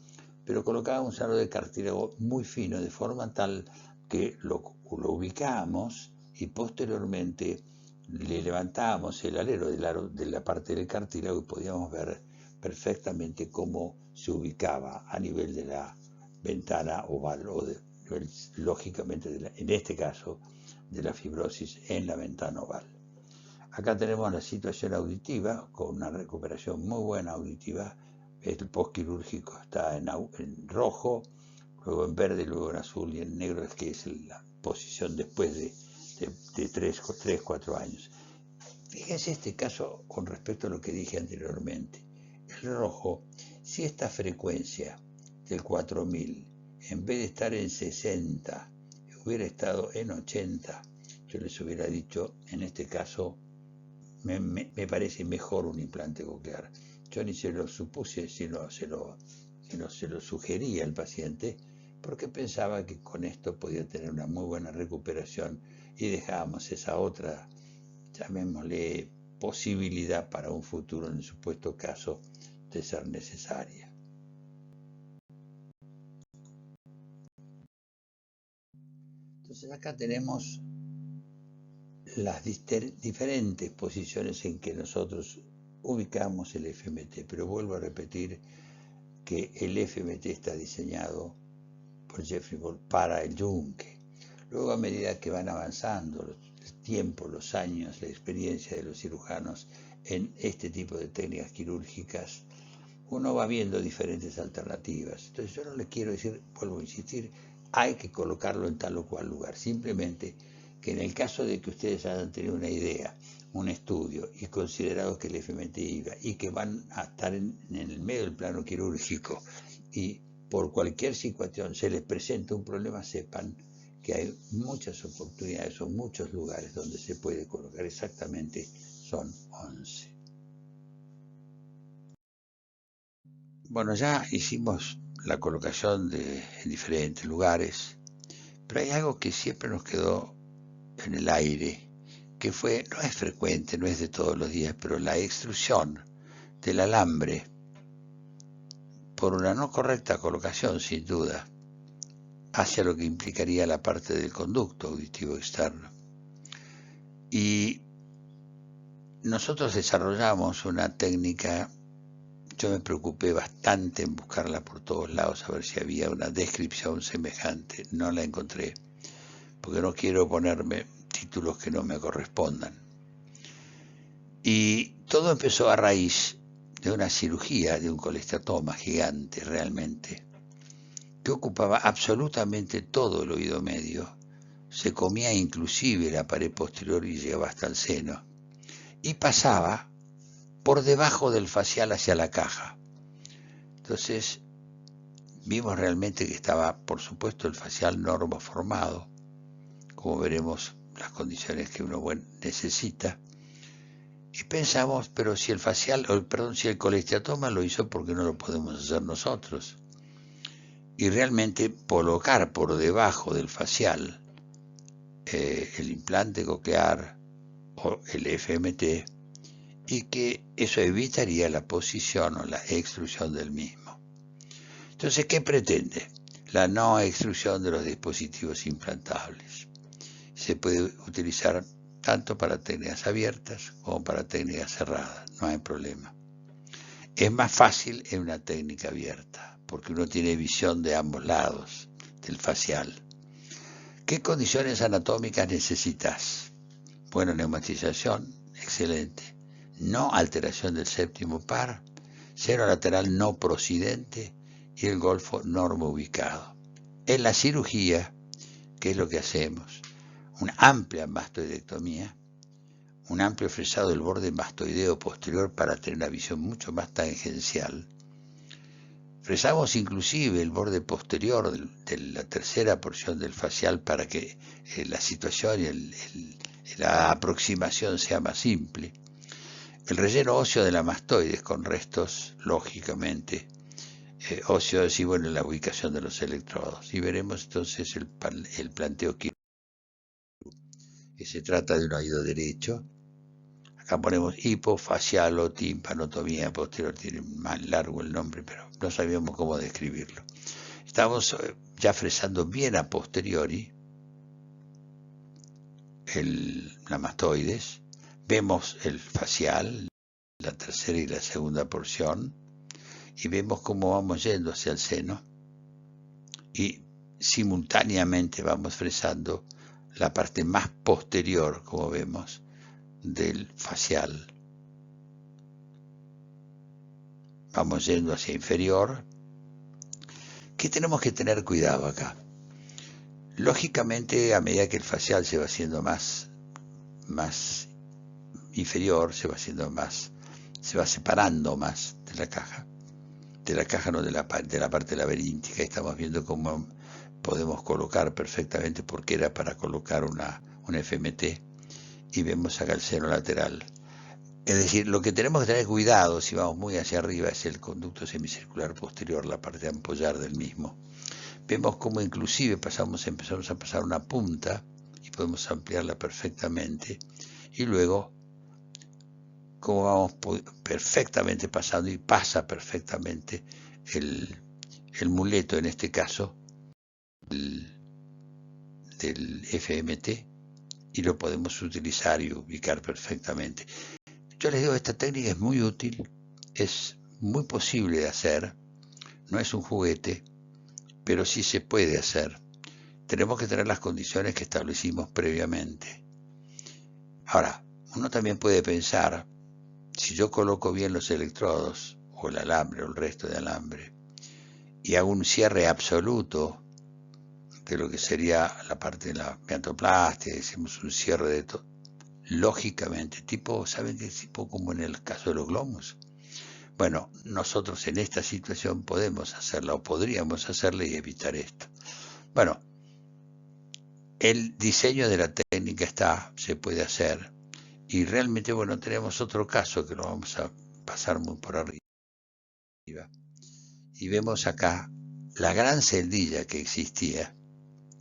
pero colocábamos un aro de cartílago muy fino, de forma tal que lo ubicábamos y posteriormente le levantábamos el alero de la parte del cartílago y podíamos ver perfectamente cómo se ubicaba a nivel de la ventana oval o lógicamente en este caso de la fibrosis en la ventana oval. Acá tenemos la situación auditiva con una recuperación muy buena auditiva. El postquirúrgico está en rojo, luego en verde, luego en azul y en negro, es que es la posición después de 3-4 años. Fíjense este caso con respecto a lo que dije anteriormente. El rojo, si esta frecuencia del 4000, en vez de estar en 60, hubiera estado en 80, yo les hubiera dicho, en este caso, me parece mejor un implante coclear. Yo ni se lo supuse, sino se lo sugería al paciente, porque pensaba que con esto podía tener una muy buena recuperación y dejábamos esa otra, llamémosle, posibilidad para un futuro en el supuesto caso de ser necesaria. Entonces acá tenemos las diferentes posiciones en que nosotros ubicamos el FMT, pero vuelvo a repetir que el FMT está diseñado por Jeffrey Ball para el yunque. Luego, a medida que van avanzando el tiempo, los años, la experiencia de los cirujanos en este tipo de técnicas quirúrgicas, uno va viendo diferentes alternativas. Entonces yo no les quiero decir, vuelvo a insistir, hay que colocarlo en tal o cual lugar. Simplemente que en el caso de que ustedes hayan tenido una idea, un estudio y considerado que el FMT iba y que van a estar en el medio del plano quirúrgico y por cualquier situación se les presenta un problema, sepan que hay muchas oportunidades o muchos lugares donde se puede colocar. Exactamente son 11. Bueno, ya hicimos la colocación en diferentes lugares, pero hay algo que siempre nos quedó en el aire, que no es frecuente, no es de todos los días, pero la extrusión del alambre por una no correcta colocación, sin duda, hacia lo que implicaría la parte del conducto auditivo externo. Y nosotros desarrollamos una técnica. Yo me preocupé bastante en buscarla por todos lados, a ver si había una descripción semejante. No la encontré, porque no quiero ponerme títulos que no me correspondan. Y todo empezó a raíz de una cirugía, de un colesteatoma gigante realmente, que ocupaba absolutamente todo el oído medio. Se comía inclusive la pared posterior y llegaba hasta el seno. Y pasaba por debajo del facial hacia la caja. Entonces vimos realmente que estaba, por supuesto, el facial normoformado, como veremos las condiciones que uno necesita, y pensamos, pero si si el colesteatoma lo hizo, ¿por qué no lo podemos hacer nosotros? Y realmente colocar por debajo del facial el implante coclear o el FMT, y que eso evitaría la posición o la extrusión del mismo. Entonces, ¿qué pretende? La no extrusión de los dispositivos implantables. Se puede utilizar tanto para técnicas abiertas como para técnicas cerradas, no hay problema. Es más fácil en una técnica abierta, porque uno tiene visión de ambos lados del facial. ¿Qué condiciones anatómicas necesitas? Buena neumatización, excelente. No alteración del séptimo par, seno lateral no procidente y el golfo normo ubicado. En la cirugía, ¿qué es lo que hacemos? Una amplia mastoidectomía, un amplio fresado del borde mastoideo posterior para tener una visión mucho más tangencial. Fresamos inclusive el borde posterior de la tercera porción del facial para que la situación y la aproximación sea más simple. El relleno óseo de la mastoides con restos, lógicamente, óseos y bueno, la ubicación de los electrodos. Y veremos entonces el planteo quirúrgico, que se trata de un oído derecho. Acá ponemos hipofacialo timpanotomía posterior, tiene más largo el nombre, pero no sabíamos cómo describirlo. Estamos ya fresando bien a posteriori la mastoides, vemos el facial, la tercera y la segunda porción, y vemos cómo vamos yendo hacia el seno, y simultáneamente vamos fresando la parte más posterior, como vemos, del facial. Vamos yendo hacia inferior. ¿Qué tenemos que tener cuidado acá? Lógicamente, a medida que el facial se va haciendo más inferior, se va separando más de la caja no, de la parte laberíntica. Estamos viendo cómo podemos colocar perfectamente, porque era para colocar una FMT, y vemos acá el seno lateral. Es decir, lo que tenemos que tener cuidado si vamos muy hacia arriba es el conducto semicircular posterior, la parte ampollar del mismo. Vemos cómo inclusive empezamos a pasar una punta y podemos ampliarla perfectamente, y luego cómo vamos perfectamente pasando, y pasa perfectamente el muleto, en este caso del FMT, y lo podemos utilizar y ubicar perfectamente. Yo les digo, esta técnica es muy útil, es muy posible de hacer, no es un juguete, pero sí se puede hacer. Tenemos que tener las condiciones que establecimos previamente. Ahora, uno también puede pensar, si yo coloco bien los electrodos, o el alambre, o el resto de alambre, y hago un cierre absoluto de lo que sería la parte de la meantoplastia, decimos un cierre de todo, lógicamente, ¿saben qué tipo como en el caso de los glomos? Bueno, nosotros en esta situación podemos hacerla, o podríamos hacerla y evitar esto. Bueno, el diseño de la técnica se puede hacer, y realmente, bueno, tenemos otro caso que lo vamos a pasar muy por arriba, y vemos acá la gran celdilla que existía,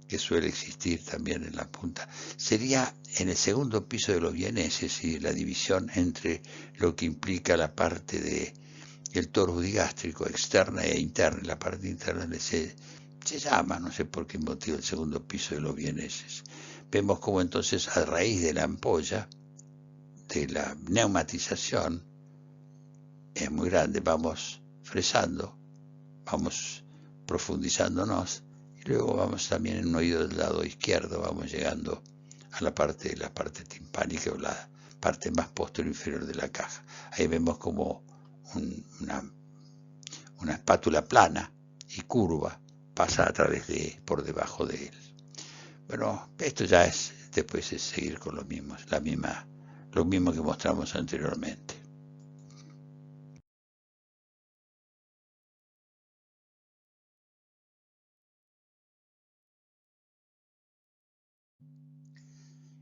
que suele existir también en la punta. Sería en el segundo piso de los vieneses, y la división entre lo que implica la parte del torus digástrico externa e interna. La parte interna se llama, no sé por qué motivo, el segundo piso de los vieneses. Vemos como entonces, a raíz de la ampolla, de la neumatización, es muy grande, vamos fresando, vamos profundizándonos, y luego vamos también en un oído del lado izquierdo, vamos llegando a la parte timpánica, o la parte más posterior inferior de la caja. Ahí vemos como una espátula plana y curva pasa por debajo de él. Bueno, esto ya después es seguir con lo mismo que mostramos anteriormente.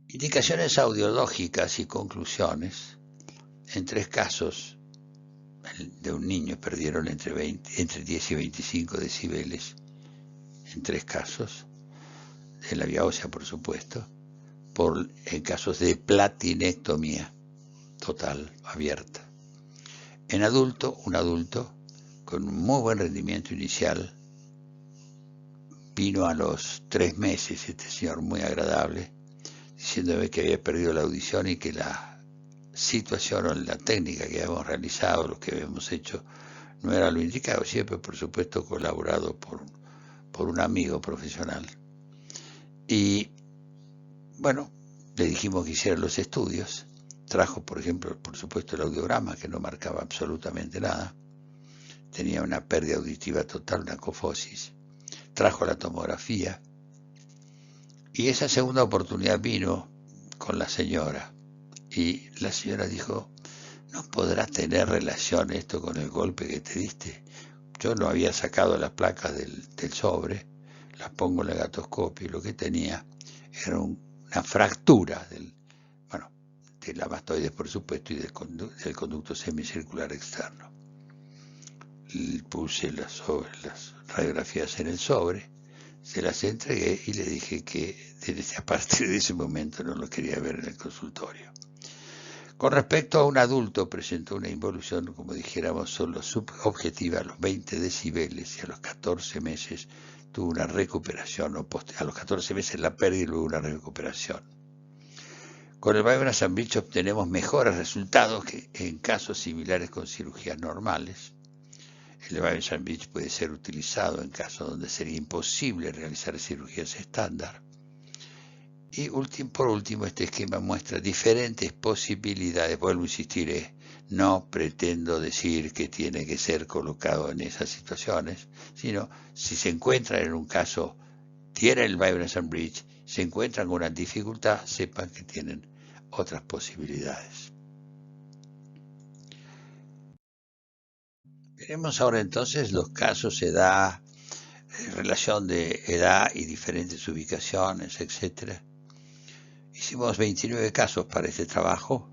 Indicaciones audiológicas y conclusiones. En 3 casos de un niño perdieron entre 10 y 25 decibeles, en 3 casos, en la vía ósea, por supuesto, en casos de platinectomía total, abierta. En un adulto con un muy buen rendimiento inicial, vino a los 3 meses este señor muy agradable, diciéndome que había perdido la audición y que la situación o la técnica que habíamos realizado, lo que habíamos hecho, no era lo indicado, siempre por supuesto colaborado por un amigo profesional. Y bueno, le dijimos que hiciera los estudios. Trajo, por ejemplo, por supuesto, el audiograma, que no marcaba absolutamente nada. Tenía una pérdida auditiva total, una cofosis. Trajo la tomografía, y esa segunda oportunidad vino con la señora, y la señora dijo: ¿no podrá tener relación esto con el golpe que te diste? Yo no había sacado las placas del sobre, las pongo en el gatoscopio, y lo que tenía era una fractura la mastoides, por supuesto, y del conducto semicircular externo. Puse las radiografías en el sobre, se las entregué y le dije que a partir de ese momento no lo quería ver en el consultorio. Con respecto a un adulto, presentó una involución, como dijéramos, solo subobjetiva a los 20 decibeles y a los 14 meses tuvo una recuperación, a los 14 meses la pérdida y luego una recuperación. Con el Vibrason-Bridge obtenemos mejores resultados que en casos similares con cirugías normales. El Vibrason-Bridge puede ser utilizado en casos donde sería imposible realizar cirugías estándar. Y por último, este esquema muestra diferentes posibilidades. Vuelvo a insistir, no pretendo decir que tiene que ser colocado en esas situaciones, sino si se encuentran en un caso, tiene el Vibrason-Bridge, se encuentran con una dificultad, sepan que tienen otras posibilidades. Veremos ahora entonces los casos, edad, relación de edad y diferentes ubicaciones, etc. Hicimos 29 casos para este trabajo,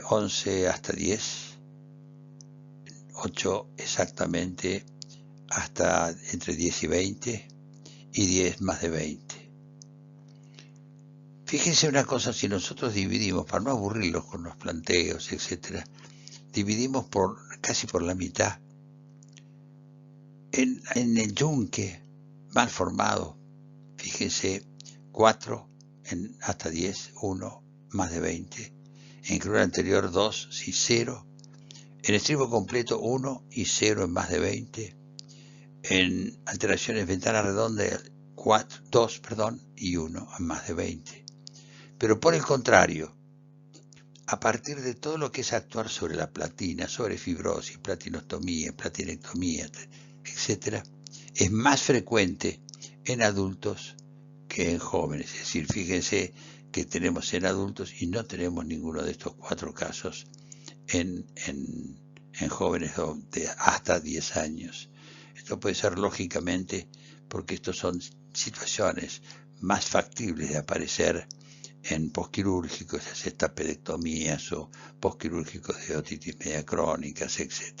11 hasta 10, 8 exactamente hasta entre 10 y 20 y 10 más de 20. Fíjense una cosa, si nosotros dividimos, para no aburrirlos con los planteos, etc., dividimos casi por la mitad. En el yunque mal formado, fíjense, 4 hasta 10, 1 más de 20. En crura anterior 2 y 0. En estribo completo 1 y 0 en más de 20. En alteraciones ventana redonda 2 y 1 en más de 20. Pero por el contrario, a partir de todo lo que es actuar sobre la platina, sobre fibrosis, platinostomía, platinectomía, etc., es más frecuente en adultos que en jóvenes. Es decir, fíjense que tenemos en adultos y no tenemos ninguno de estos 4 casos en jóvenes de hasta 10 años. Esto puede ser lógicamente porque estos son situaciones más factibles de aparecer en posquirúrgicos, ya sea tapedectomías o posquirúrgicos de otitis media crónicas, etc.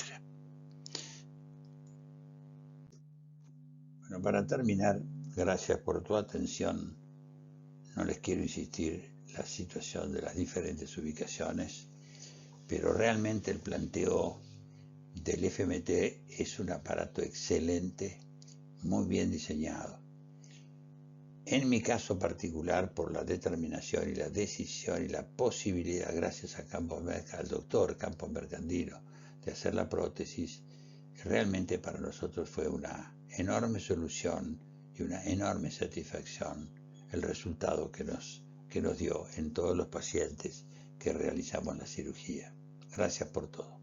Bueno, para terminar, gracias por tu atención. No les quiero insistir la situación de las diferentes ubicaciones, pero realmente el planteo del FMT es un aparato excelente, muy bien diseñado. En mi caso particular, por la determinación y la decisión y la posibilidad, gracias al doctor Campos Mercandino, de hacer la prótesis, realmente para nosotros fue una enorme solución y una enorme satisfacción el resultado que nos dio en todos los pacientes que realizamos la cirugía. Gracias por todo.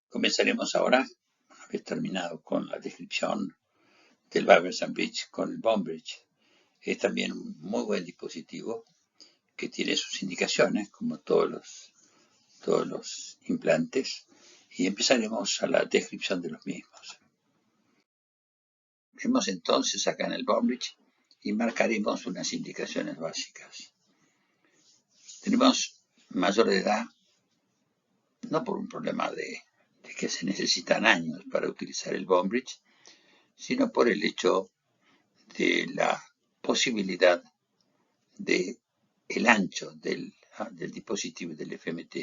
Comenzaremos ahora, una vez terminado, con la descripción del Vibrason-Bridge con el Bone Bridge. Es también un muy buen dispositivo que tiene sus indicaciones, como todos los implantes, y empezaremos a la descripción de los mismos. Vemos entonces acá en el Bone Bridge y marcaremos unas indicaciones básicas. Tenemos mayor de edad, no por un problema de que se necesitan años para utilizar el Bone Bridge, sino por el hecho de la posibilidad de el ancho del dispositivo del FMT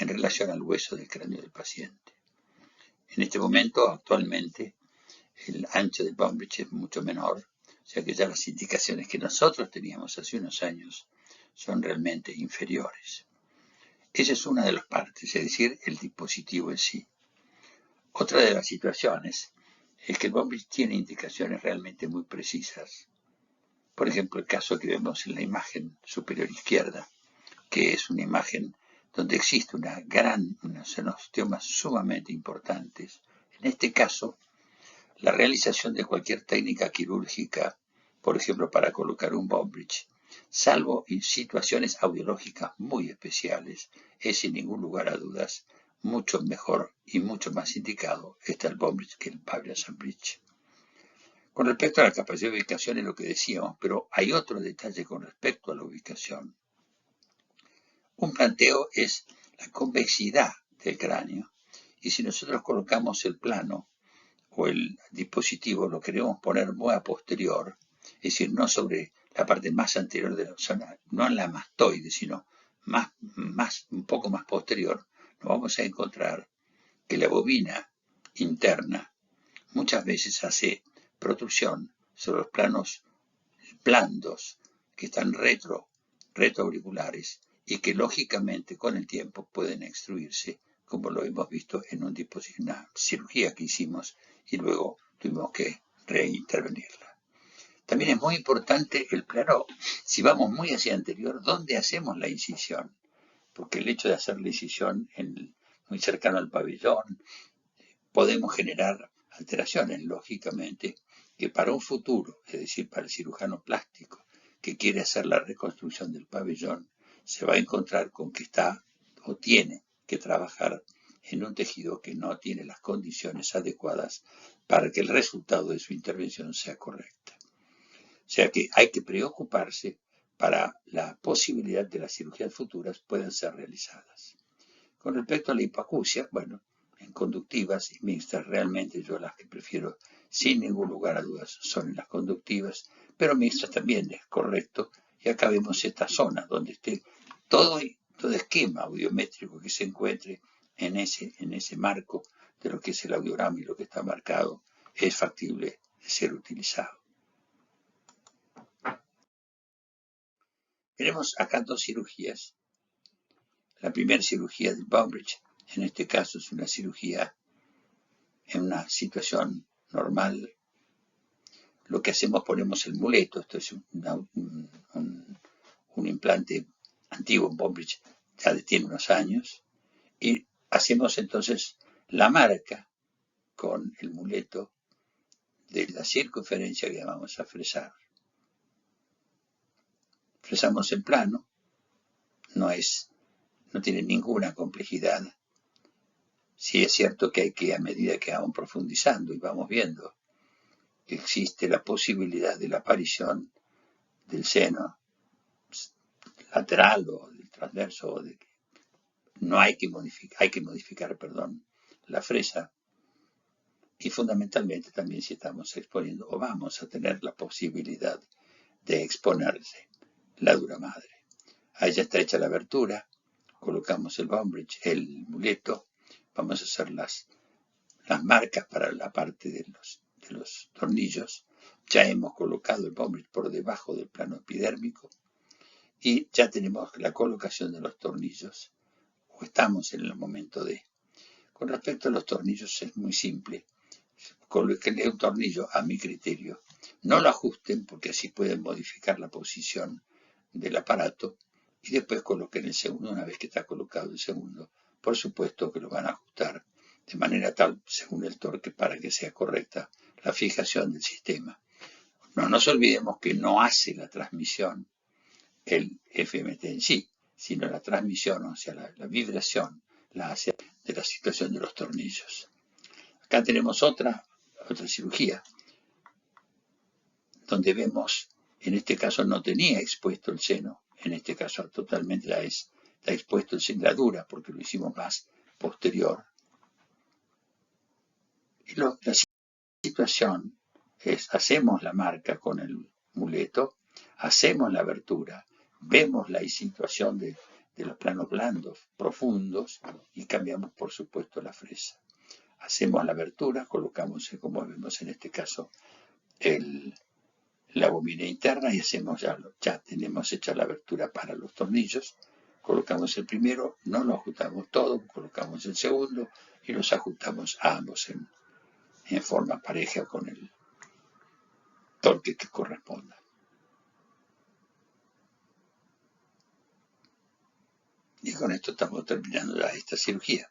en relación al hueso del cráneo del paciente. En este momento, actualmente, el ancho del Bone Bridge es mucho menor, o sea que ya las indicaciones que nosotros teníamos hace unos años son realmente inferiores. Esa es una de las partes, es decir, el dispositivo en sí. Otra de las situaciones es que el Bone Bridge tiene indicaciones realmente muy precisas. Por ejemplo, el caso que vemos en la imagen superior izquierda, que es una imagen donde existe unos osteomas sumamente importantes. En este caso, la realización de cualquier técnica quirúrgica, por ejemplo, para colocar un Bone Bridge, salvo en situaciones audiológicas muy especiales, es sin ningún lugar a dudas mucho mejor y mucho más indicado está el Bone Bridge que el Vibrason-Bridge. Con respecto a la capacidad de ubicación es lo que decíamos, pero hay otro detalle con respecto a la ubicación. Un planteo es la convexidad del cráneo, y si nosotros colocamos el plano o el dispositivo, lo queremos poner muy a posterior, es decir, no sobre la parte más anterior de la zona, no en la mastoide, sino un poco más posterior, nos vamos a encontrar que la bobina interna muchas veces hace protrusión sobre los planos blandos que están retroauriculares y que lógicamente con el tiempo pueden extruirse, como lo hemos visto en una cirugía que hicimos y luego tuvimos que reintervenirla. También es muy importante el plano, si vamos muy hacia anterior, dónde hacemos la incisión, porque el hecho de hacer la incisión muy cercano al pabellón, podemos generar alteraciones, lógicamente, que para un futuro, es decir, para el cirujano plástico que quiere hacer la reconstrucción del pabellón, se va a encontrar con que está o tiene que trabajar en un tejido que no tiene las condiciones adecuadas para que el resultado de su intervención sea correcta. O sea que hay que preocuparse para la posibilidad de las cirugías futuras puedan ser realizadas. Con respecto a la hipoacusia, bueno, en conductivas y mixtas, realmente yo las que prefiero sin ningún lugar a dudas son en las conductivas, pero mixtas también es correcto, y acá vemos esta zona donde esté todo esquema audiométrico que se encuentre en ese marco de lo que es el audiograma y lo que está marcado es factible de ser utilizado. Tenemos acá dos cirugías. La primera cirugía del Bowbridge, en este caso es una cirugía en una situación normal. Lo que hacemos, ponemos el muleto, esto es un implante antiguo en Bowbridge, ya tiene unos años, y hacemos entonces la marca con el muleto de la circunferencia que vamos a fresar. Fresamos en plano, no tiene ninguna complejidad. Sí es cierto que hay que, a medida que vamos profundizando y vamos viendo que existe la posibilidad de la aparición del seno lateral o del transverso, o de que no hay que modificar, la fresa, y fundamentalmente también si estamos exponiendo o vamos a tener la posibilidad de exponerse la dura madre. Ahí ya está hecha la abertura, colocamos el Bowbridge, el muleto, vamos a hacer las marcas para la parte de los tornillos. Ya hemos colocado el Bowbridge por debajo del plano epidérmico y ya tenemos la colocación de los tornillos, o estamos en el momento de. Con respecto a los tornillos es muy simple. Coloquenle un tornillo a mi criterio. No lo ajusten porque así pueden modificar la posición del aparato y después coloquen el segundo. Una vez que está colocado el segundo, por supuesto que lo van a ajustar de manera tal, según el torque, para que sea correcta la fijación del sistema. No nos olvidemos que no hace la transmisión el FMT en sí, sino la transmisión, o sea, la vibración, la hace de la situación de los tornillos. Acá tenemos otra cirugía, donde vemos, en este caso no tenía expuesto el seno, en este caso totalmente la expuesto el seno, la dura, porque lo hicimos más posterior. Y la situación es, hacemos la marca con el muleto, hacemos la abertura, vemos la situación de los planos blandos, profundos, y cambiamos, por supuesto, la fresa. Hacemos la abertura, colocamos, como vemos en este caso, la bobina interna y ya tenemos hecha la abertura para los tornillos. Colocamos el primero, no lo ajustamos todo, colocamos el segundo y los ajustamos a ambos en forma pareja con el torque que corresponda. Y con esto estamos terminando ya esta cirugía.